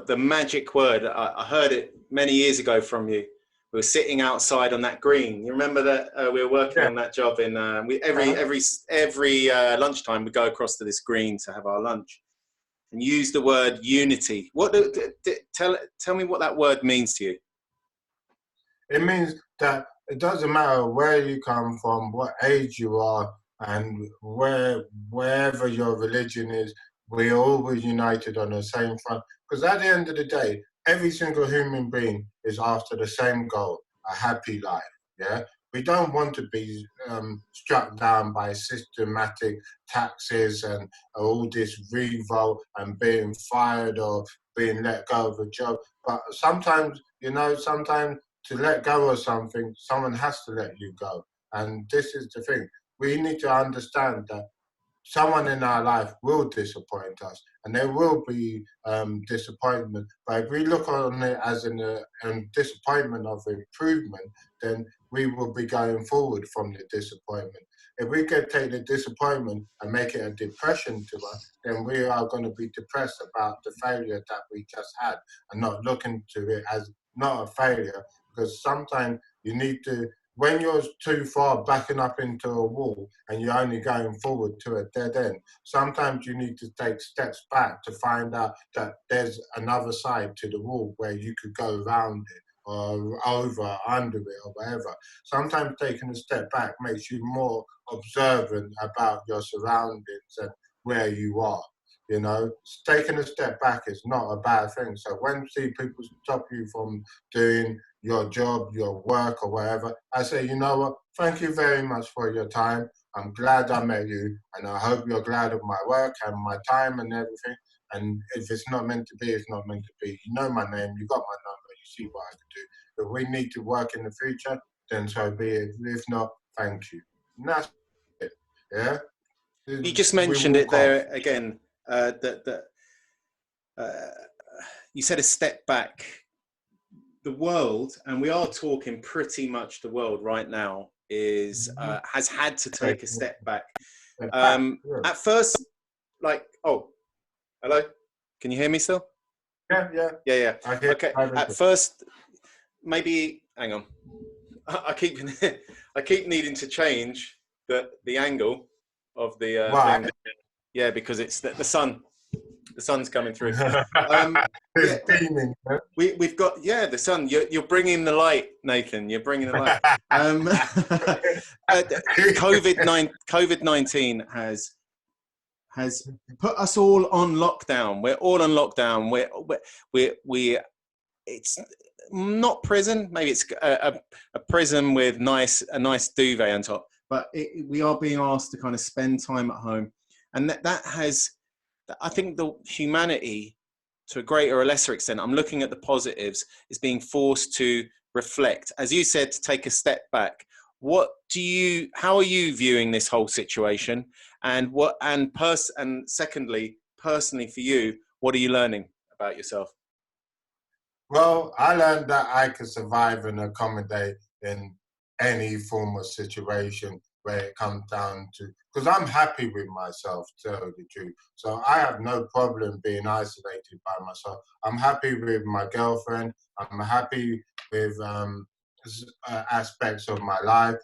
the magic word. I heard it many years ago from you. We were sitting outside on that green. You remember that we were working Yeah. on that job in every lunchtime we go across to this green to have our lunch and use the word unity. Tell me what that word means to you. It means that it doesn't matter where you come from, what age you are, and wherever your religion is, we're always united on the same front. Because at the end of the day, every single human being is after the same goal, a happy life. Yeah, we don't want to be struck down by systematic taxes and all this revolt and being fired or being let go of a job. But sometimes, sometimes to let go of something, someone has to let you go. And this is the thing. We need to understand that someone in our life will disappoint us and there will be disappointment. But if we look on it as a disappointment of improvement, then we will be going forward from the disappointment. If we can take the disappointment and make it a depression to us, then we are going to be depressed about the failure that we just had and not looking to it as not a failure, because sometimes you need to when you're too far backing up into a wall and you're only going forward to a dead end, sometimes you need to take steps back to find out that there's another side to the wall where you could go around it or over, under it, or whatever. Sometimes taking a step back makes you more observant about your surroundings and where you are. You know, taking a step back is not a bad thing. So when see people stop you from doing your job, your work, or whatever, I say, you know what? Thank you very much for your time. I'm glad I met you, and I hope you're glad of my work and my time and everything. And if it's not meant to be, it's not meant to be. You know my name, you got my number, you see what I can do. If we need to work in the future, then so be it. If not, thank you. And that's it. Yeah? You just We mentioned it walk off. there again. That uh, you said a step back. The world, and we are talking pretty much the world right now, is has had to take a step back. Yeah. At first, like, oh, hello, can you hear me still? Yeah. Yeah. I hear Okay. At everything. first, maybe hang on. I keep I keep needing to change the angle of the Why? thing. Yeah, because it's the sun. The sun's coming through. It's Yeah, beaming. Huh? we've got the sun. You're bringing the light, Nathan. You're bringing the light. COVID-19 has put us all on lockdown. We're all on lockdown. We it's not prison. Maybe it's a prison with a nice duvet on top. But we are being asked to kind of spend time at home, and that has, I think, the humanity, to a greater or lesser extent, I'm looking at the positives, is being forced to reflect, as you said, to take a step back. How are you viewing this whole situation? And secondly, personally for you, what are you learning about yourself? Well, I learned that I could survive and accommodate in any form of situation where it comes down to, because I'm happy with myself, to tell the truth. So I have no problem being isolated by myself. I'm happy with my girlfriend. I'm happy with aspects of my life.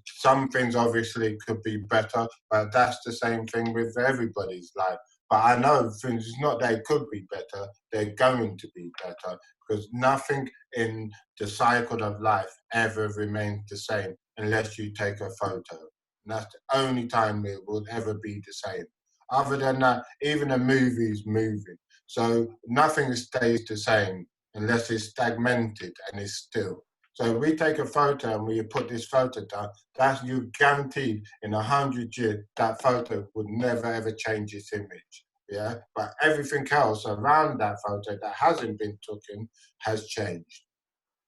Some things obviously could be better, but that's the same thing with everybody's life. But I know things, it's not they could be better, they're going to be better, because nothing in the cycle of life ever remains the same unless you take a photo. And that's the only time it will ever be the same. Other than that, even a movie is moving. So nothing stays the same unless it's stagnated and it's still. So if we take a photo and we put this photo down, that's you guaranteed in 100 years that photo would never ever change its image. Yeah, but everything else around that photo that hasn't been taken has changed.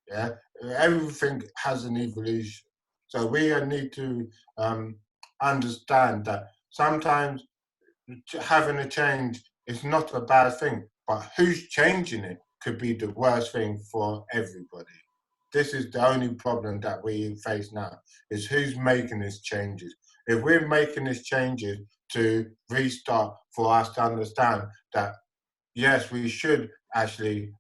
Yeah, everything has an evolution. So we need to um, understand that sometimes having a change is not a bad thing, but who's changing it could be the worst thing for everybody. This is the only problem that we face now, is who's making these changes. If we're making these changes to restart, for us to understand that yes, we should actually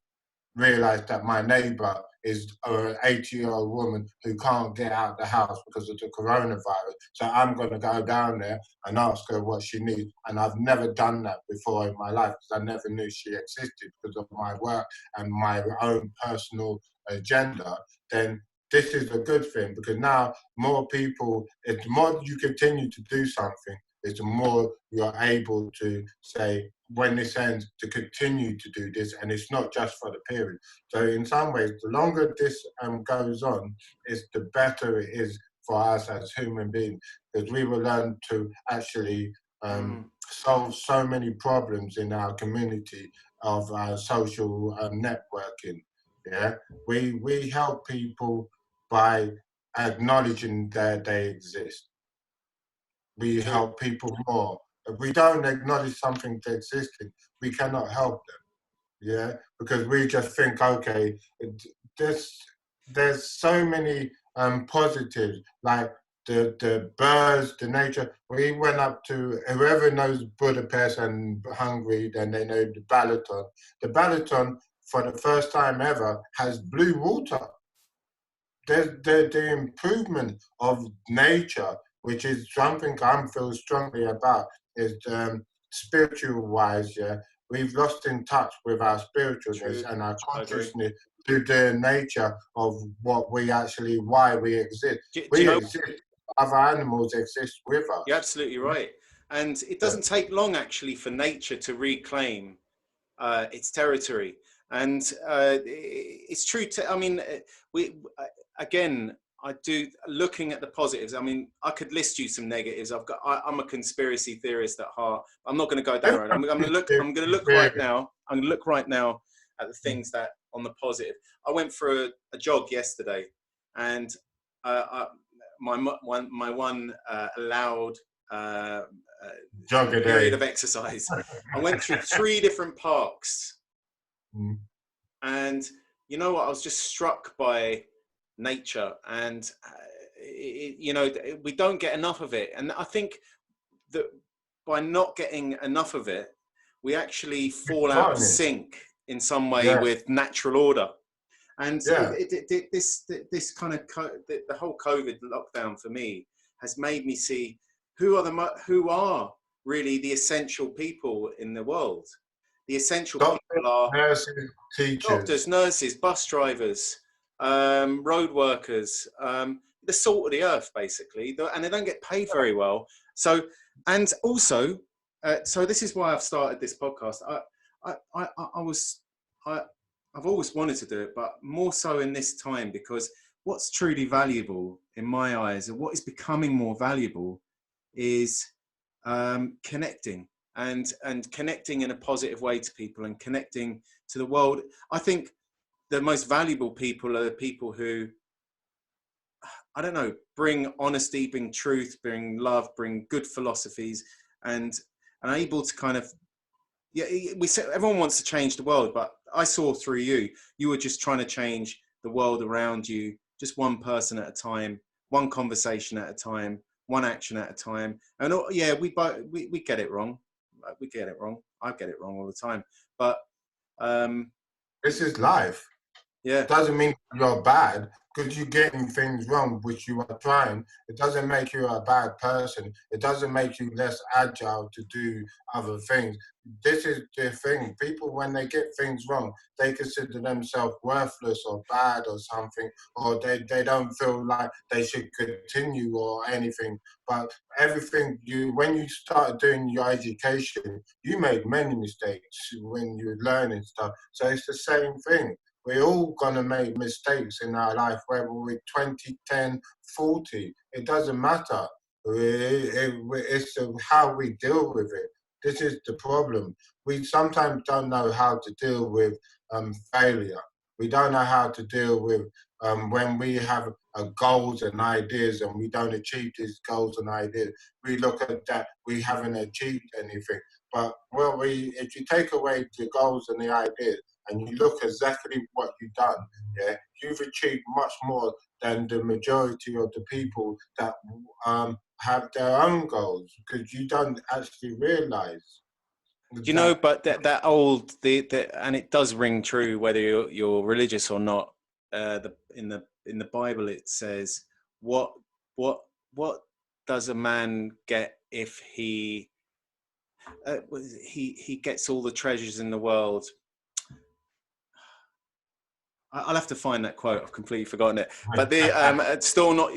realized that my neighbor is an 80-year-old woman who can't get out the house because of the coronavirus. So I'm going to go down there and ask her what she needs. And I've never done that before in my life because I never knew she existed because of my work and my own personal agenda. Then this is a good thing because now more people, it's more you continue to do something, it's the more you're able to say, when this ends, to continue to do this, and it's not just for the period. So in some ways, the longer this goes on, is the better it is for us as human beings, because we will learn to actually solve so many problems in our community of social networking. Yeah, we help people by acknowledging that they exist. We True. help people more. If we don't acknowledge something to existing, we cannot help them. Yeah, because we just think, okay, there's there's so many positives, like the birds, the nature. We went up to whoever knows Budapest and Hungary, then they know the Balaton. The Balaton, for the first time ever, has blue water. the improvement of nature, which is something I feel strongly about, is spiritual wise. Yeah, we've lost in touch with our spiritualness True. and our I agree. consciousness to the nature of what we actually, why we exist. Do you We know? exist. Other animals exist with You're us. absolutely right. And it Yeah. doesn't take long actually for nature to reclaim its territory. And it's true. I mean, we again. I do looking at the positives. I mean, I could list you some negatives. I'm a conspiracy theorist at heart. I'm not going to go down the road. I'm going to look. I'm going to look right now. I'm going to look right now at the things that on the positive. I went for a jog yesterday, and my one allowed uh, Jog a period day. of exercise. I went through 3 different parks, Mm. and you know what? I was just struck by nature, and we don't get enough of it. And I think that by not getting enough of it, we actually fall out of Forgotten it. sync in some way Yeah. with natural order. And Yeah. this kind of the whole COVID lockdown for me has made me see who are really the essential people in the world. The essential Doctors, people are nurses, doctors, teachers. nurses, bus drivers, road workers, the salt of the earth, basically, and they don't get paid very well. So, and also, so this is why I've started this podcast. I've always wanted to do it, but more so in this time, because what's truly valuable in my eyes, and what is becoming more valuable, is connecting and connecting in a positive way to people and connecting to the world. I think the most valuable people are the people who, I don't know, bring honesty, bring truth, bring love, bring good philosophies, and are able to kind of, yeah, we say everyone wants to change the world, but I saw through you were just trying to change the world around you, just one person at a time, one conversation at a time, one action at a time. And yeah, we get it wrong. We get it wrong. I get it wrong all the time. But This is life. yeah, Doesn't mean you're bad because you're getting things wrong, which you are trying. It doesn't make you a bad person. It doesn't make you less agile to do other things. This is the thing. People, when they get things wrong, they consider themselves worthless or bad or something, or they don't feel like they should continue or anything. But everything when you started doing your education, you made many mistakes when you were learning stuff. So it's the same thing. We're all going to make mistakes in our life, whether we're 20, 10, 40. It doesn't matter. It's how we deal with it. This is the problem. We sometimes don't know how to deal with failure. We don't know how to deal with when we have goals and ideas and we don't achieve these goals and ideas. We look at that, we haven't achieved anything. But if you take away the goals and the ideas, and you look exactly what you've done, yeah, you've achieved much more than the majority of the people that have their own goals because you don't actually realize you know, that. but that old and it does ring true whether you're religious or not. In the Bible it says, what what what does a man get if he gets all the treasures in the world? I'll have to find that quote. I've completely forgotten it. But it's still not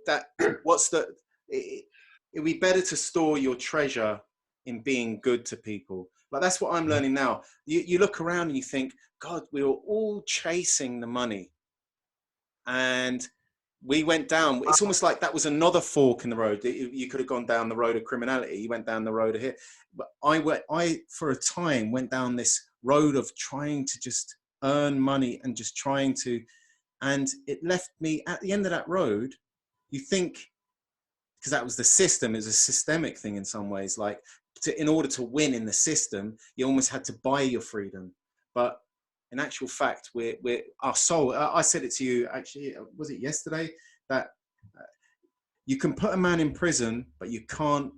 that. What's the? It'd be better to store your treasure in being good to people. Like that's what I'm learning now. You look around and you think, God, we were all chasing the money, and we went down. It's almost like that was another fork in the road. You could have gone down the road of criminality. You went down the road of here. But I for a time went down this road of trying to just earn money and just trying to, and it left me at the end of that road. You think, because that was the system, it was a systemic thing in some ways. Like in order to win in the system, you almost had to buy your freedom. But in actual fact, we're our soul. I said it to you actually. Was it yesterday that you can put a man in prison, but you can't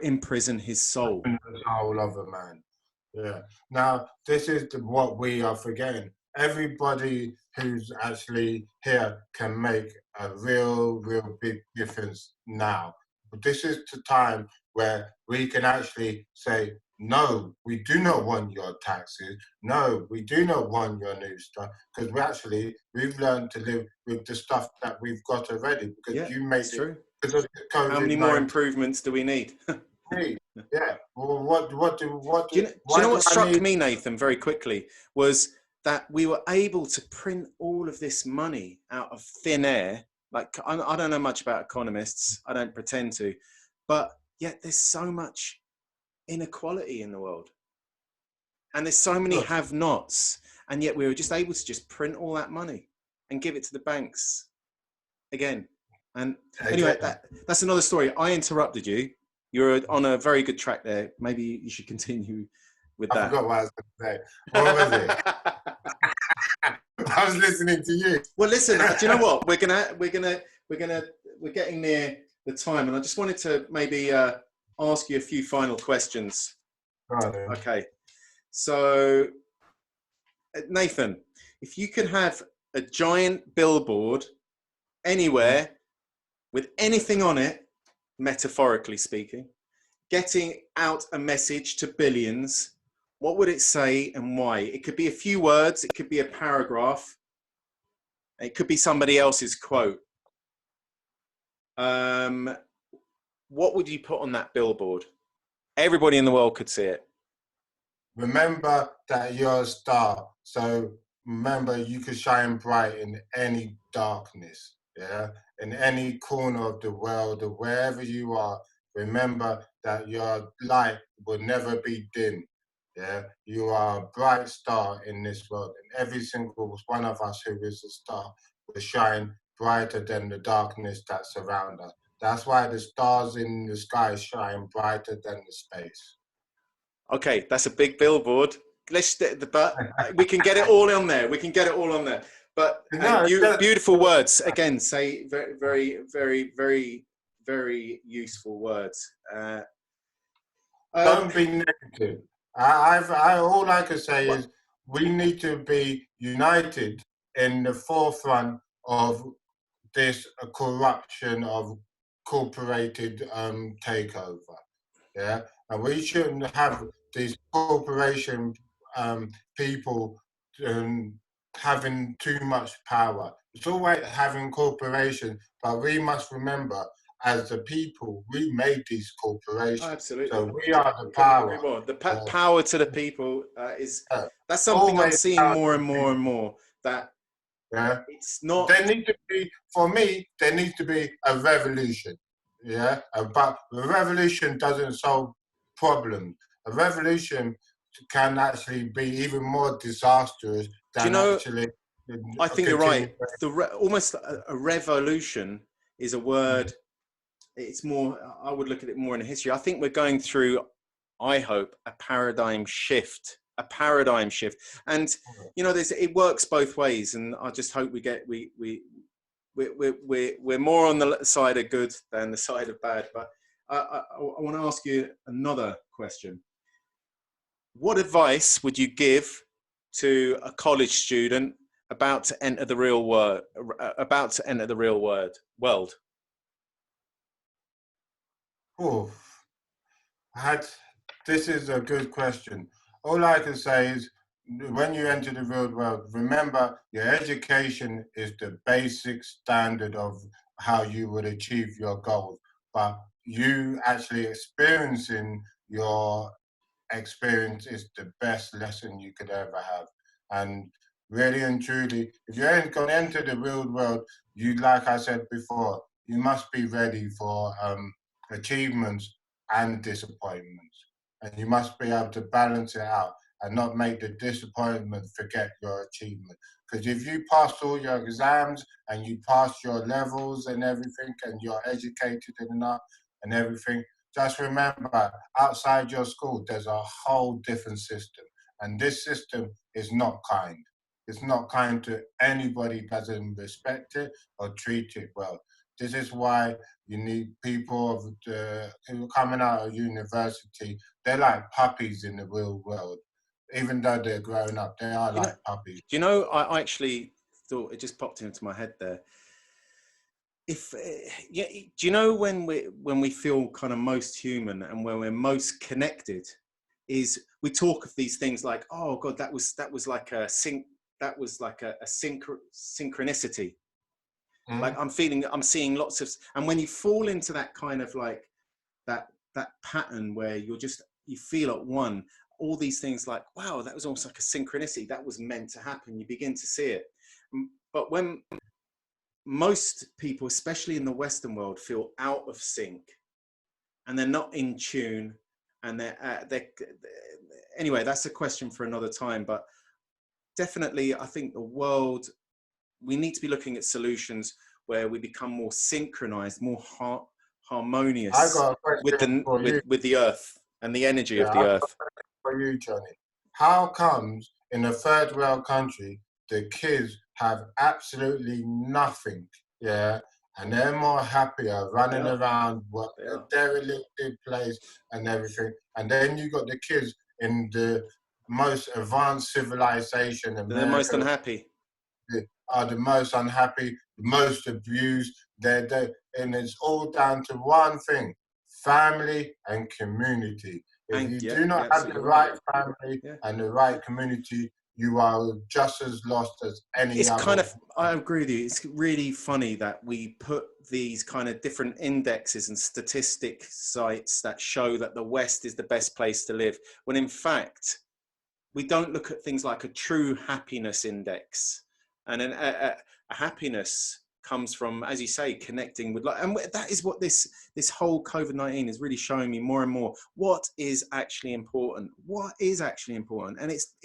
imprison his soul. The soul of a man. Yeah. Now, this is what we are forgetting. everybody who's actually here can make a real big difference now. But this is the time where we can actually say, no, we do not want your taxes. No, we do not want your new stuff, because we've learned to live with the stuff that we've got already, because Yeah, you made it's it true. because of How many more COVID-19. improvements do we need? Yeah. Well, Do you why know do what I struck need? me, Nathan, very quickly was that we were able to print all of this money out of thin air. Like, I don't know much about economists. I don't pretend to, but yet there's so much inequality in the world, and there's so many Look, have-nots, and yet we were just able to just print all that money and give it to the banks again. And anyway, again, that's another story. I interrupted you. You're on a very good track there. Maybe you should continue with I that. forgot what I was going to say. What was it? I was listening to you. Well, listen. Do you know what? We're getting near the time, and I just wanted to maybe ask you a few final questions. Right. Okay. So, Nathan, if you could have a giant billboard anywhere with anything on it, metaphorically speaking, getting out a message to billions, what would it say and why? It could be a few words, it could be a paragraph, it could be somebody else's quote. What would you put on that billboard? Everybody in the world could see it. Remember that you're a star. So remember, you could shine bright in any darkness. Yeah, in any corner of the world or wherever you are. Remember that your light will never be dim. Yeah, you are a bright star in this world, and every single one of us who is a star will shine brighter than the darkness that surrounds us. That's why the stars in the sky shine brighter than the space. Okay, that's a big billboard. But we can get it all on there. We can get it all on there. But No, beautiful words. Again, say very, very, very, very, very useful words. don't be negative. All I can say What? is we need to be united in the forefront of this corruption of corporated takeover. Yeah, and we shouldn't have these corporation people um, having too much power. It's all right having corporations, but we must remember, as the people, we made these Oh, corporations, absolutely. so we are the Couldn't power. agree more. The Uh, power to the people is uh, that's something I'm always seeing power to more the and more and people. more. That Yeah, it's not. there needs to be, for me, there needs to be a revolution. Yeah, but a revolution doesn't solve problems. A revolution can actually be even more disastrous Do you than know? actually I think you're continue. right. Almost a revolution is a word. It's more. I would look at it more in history. I think we're going through. I hope a paradigm shift. A paradigm shift, and there's it works both ways. And I just hope we're more on the side of good than the side of bad. But I want to ask you another question. What advice would you give to a college student about to enter the real world? About to enter the real world. Oh, this is a good question. All I can say is, when you enter the real world, remember your education is the basic standard of how you would achieve your goals. But you actually experiencing your experience is the best lesson you could ever have. And really and truly, if you're going to enter the real world, you, like I said before, you must be ready for achievements and disappointments. And you must be able to balance it out and not make the disappointment forget your achievement. Because if you pass all your exams and you pass your levels and everything, and you're educated enough and everything, just remember, outside your school, there's a whole different system. And this system is not kind. It's not kind to anybody that doesn't respect it or treat it well. This is why you need people who are coming out of university. They're like puppies in the real world. even though they're growing up, they are You know, like puppies. do you know? I actually thought it just popped into my head there. If yeah, do you know when we feel kind of most human and when we're most connected, is we talk of these things like, oh God, that was like a synchronicity. Like Mm? I'm seeing lots of, and when you fall into that kind of like that pattern where you feel at one, all these things like, wow, that was almost like a synchronicity, that was meant to happen. You begin to see it. But when most people, especially in the Western world, feel out of sync and they're not in tune, and they're anyway, that's a question for another time. But definitely, I think the world, we need to be looking at solutions where we become more synchronized, more I harmonious got a question for you. with the earth and the energy of Yeah, the I got earth. a question for you, Johnny. How comes in a third world country the kids have absolutely nothing? Yeah, and they're more happier They running are. around what They a are. derelicted place and everything. And then you got the kids in the most advanced civilization, They're the most America, unhappy. are the most unhappy, the most abused. And it's all down to one thing: family and community. If And you yeah, do you're not have the absolutely right. right family Yeah. and the right community, you are just as lost as any It's kind other. of, I agree with you. It's really funny that we put these kind of different indexes and statistic sites that show that the West is the best place to live, when in fact, we don't look at things like a true happiness index. And a happiness comes from, as you say, connecting with, like, and that is what this whole COVID-19 is really showing me more and more. What is actually important? What is actually important? And it's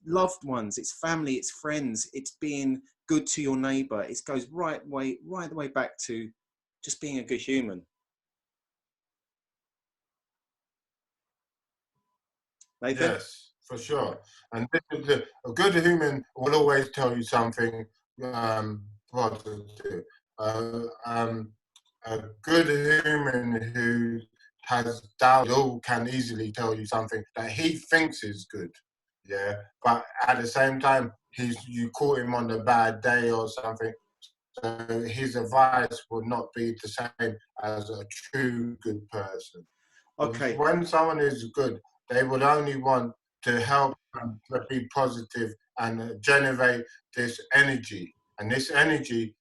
loved ones, it's family, it's friends, it's being good to your neighbor. It goes right the way back to just being a good human. Nathan? Yes, for sure. And this is a good human will always tell you something positive. A good human who has doubt all can easily tell you something that he thinks is good. Yeah, but at the same time, you caught him on a bad day or something. So his advice will not be the same as a true good person. Okay. When someone is good, they will only want to help and to be positive and generate this energy. And this energy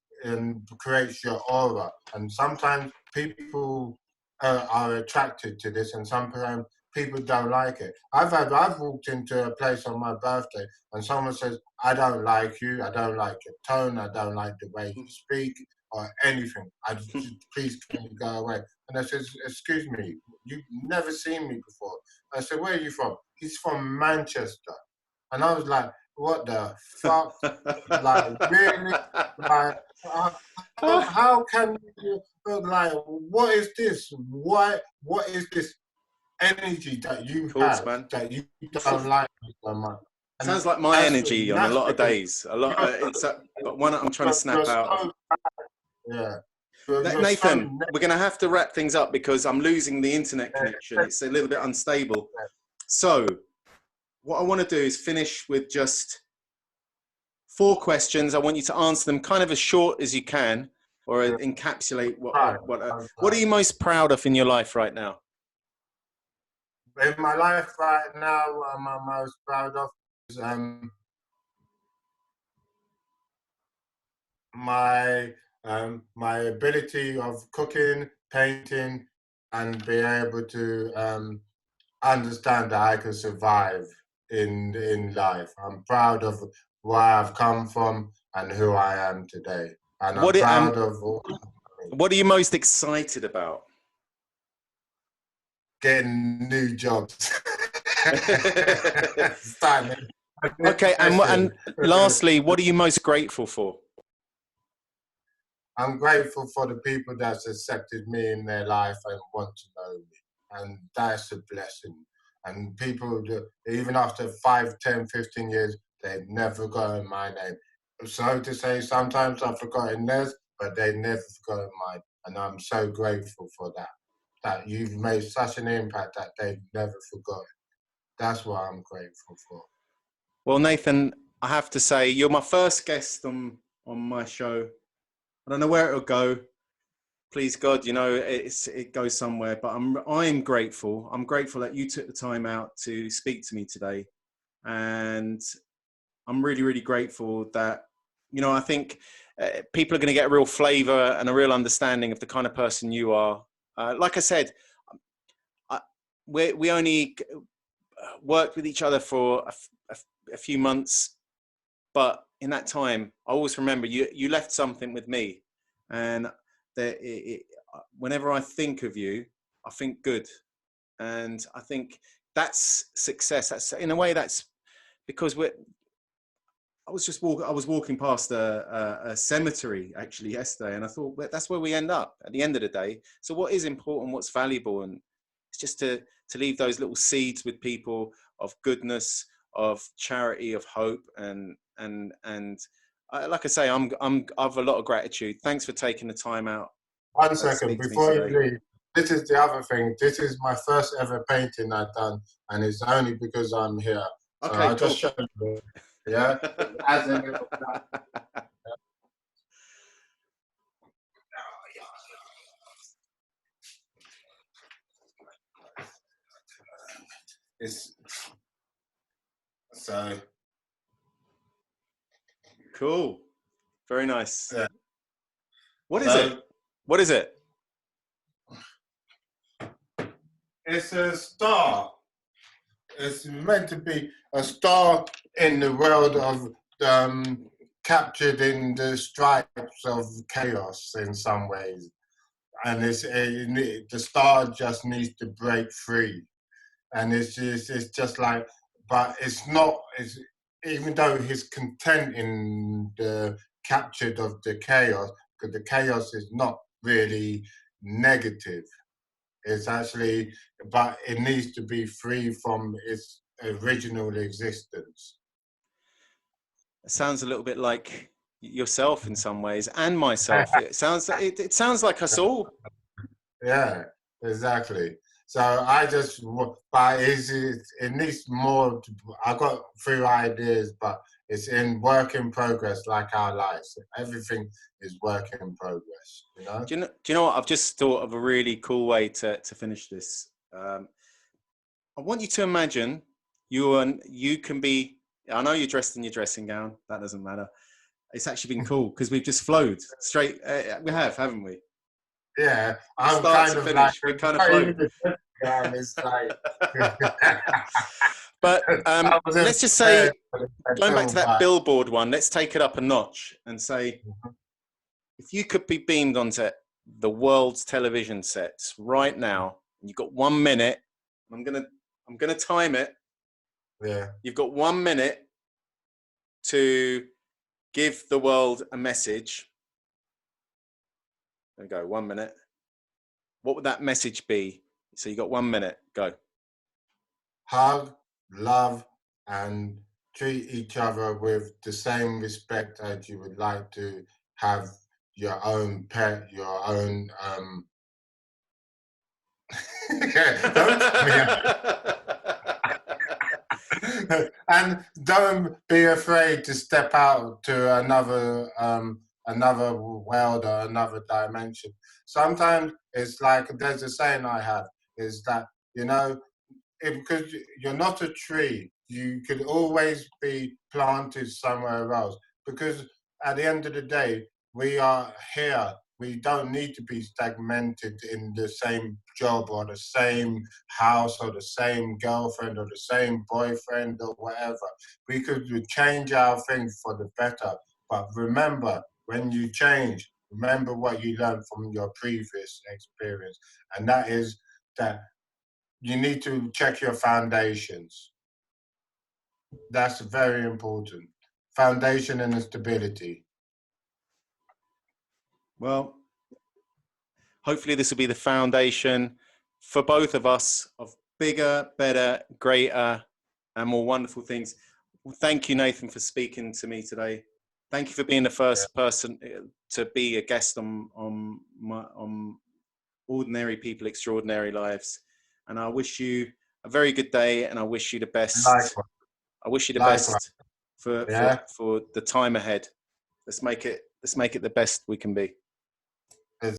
creates your aura. And sometimes people are attracted to this, and sometimes people don't like it. I've walked into a place on my birthday, and someone says, "I don't like you. I don't like your tone. I don't like the way you speak." Or anything. Please can you go away? And I said, "Excuse me, you've never seen me before." I said, "Where are you from?" He's from Manchester. And I was like, "What the fuck? Like, really? Like, uh, how can you, like, what is this? What is this energy that Of you course, have man. that you don't like me so much?" And Sounds like my energy on a that's lot of because days. A lot. you're, But one I'm trying to you're snap out of. so, yeah, you're so Nathan, we're going to have to wrap things up because I'm losing the internet connection. It's a little bit unstable. So, what I want to do is finish with just 4 questions. I want you to answer them kind of as short as you can, or encapsulate what are you most proud of in your life right now? in my life right now, what I'm most proud of is my my ability of cooking, painting, and being able to understand that I can survive in life. I'm proud of where I've come from and who I am today, and I'm proud of what are you most excited about? getting new jobs. Okay, and lastly, what are you most grateful for? I'm grateful for the people that's accepted me in their life and want to know me. And that's a blessing. And people, even after 5, 10, 15 years, they've never forgotten my name. So to say, sometimes I've forgotten theirs, but they've never forgotten mine. And I'm so grateful for that, that you've made such an impact that they've never forgotten. That's what I'm grateful for. Well, Nathan, I have to say, you're my first guest on my show. I don't know where it'll go. Please God, you know, it goes somewhere. But I'm grateful. I'm grateful that you took the time out to speak to me today, and I'm really, really grateful that, you know, I think people are going to get a real flavour and a real understanding of the kind of person you are. Like I said, we only worked with each other for a few months, but in that time, I always remember you left something with me, and whenever I think of you, I think good, and I think that's success. That's in a way that's because I was walking past a cemetery actually yesterday, and I thought, well, that's where we end up at the end of the day. So what is important, what's valuable, and it's just to leave those little seeds with people of goodness, of charity, of hope, and like I say, I've a lot of gratitude. Thanks for taking the time out One to second, speak to me before you today. leave, this is the other thing. This is my first ever painting I've done, and it's only because I'm here. So Okay, I'll cool. just show you. Yeah, as a little it's so Cool. Very nice. yeah. What is it? So What is it? it's a star. It's meant to be a star in the world of captured in the stripes of chaos in some ways, and the star just needs to break free, and it's just like, but it's not. It's even though he's content in the captured of the chaos, because the chaos is not really negative. It's actually, but it needs to be free from its original existence. It sounds a little bit like yourself in some ways, and myself. It sounds like us all. Yeah, exactly. So I just, but it needs more. I got few ideas, but it's in work in progress, like our lives. Everything is work in progress, you know? Do you know what? I've just thought of a really cool way to finish this. I want you to imagine you can be. I know you're dressed in your dressing gown. That doesn't matter. It's actually been cool because we've just flowed straight. We have, haven't we? Yeah, I'm Start kind to of like, finish, we kind of not flowed. even the down, it's like, But I was in let's just say, bed, but it's going back to still that vibe. billboard one, let's take it up a notch and say, if you could be beamed onto the world's television sets right now, and you've got 1 minute, I'm gonna time it. Yeah. You've got 1 minute to give the world a message. There we go, 1 minute. What would that message be? So you got 1 minute. Go. Hug, love, and treat each other with the same respect as you would like to have your own pet, your own don't tell me and don't be afraid to step out to another world or another dimension. Sometimes it's like there's a saying I have is that, you know, because you're not a tree, you could always be planted somewhere else. Because at the end of the day, we are here. We don't need to be stagnated in the same job or the same house or the same girlfriend or the same boyfriend or whatever. We could change our things for the better. But remember, when you change, remember what you learned from your previous experience. And that is that you need to check your foundations. That's very important. Foundation and stability. Well, hopefully this will be the foundation for both of us of bigger, better, greater, and more wonderful things. Well, thank you, Nathan, for speaking to me today. Thank you for being the Yeah. first person to be a guest on Ordinary People, Extraordinary Lives. And I wish you a very good day, and I wish you the best. Likewise. I wish you the Likewise. best for Yeah. the time ahead. Let's make it the best we can be.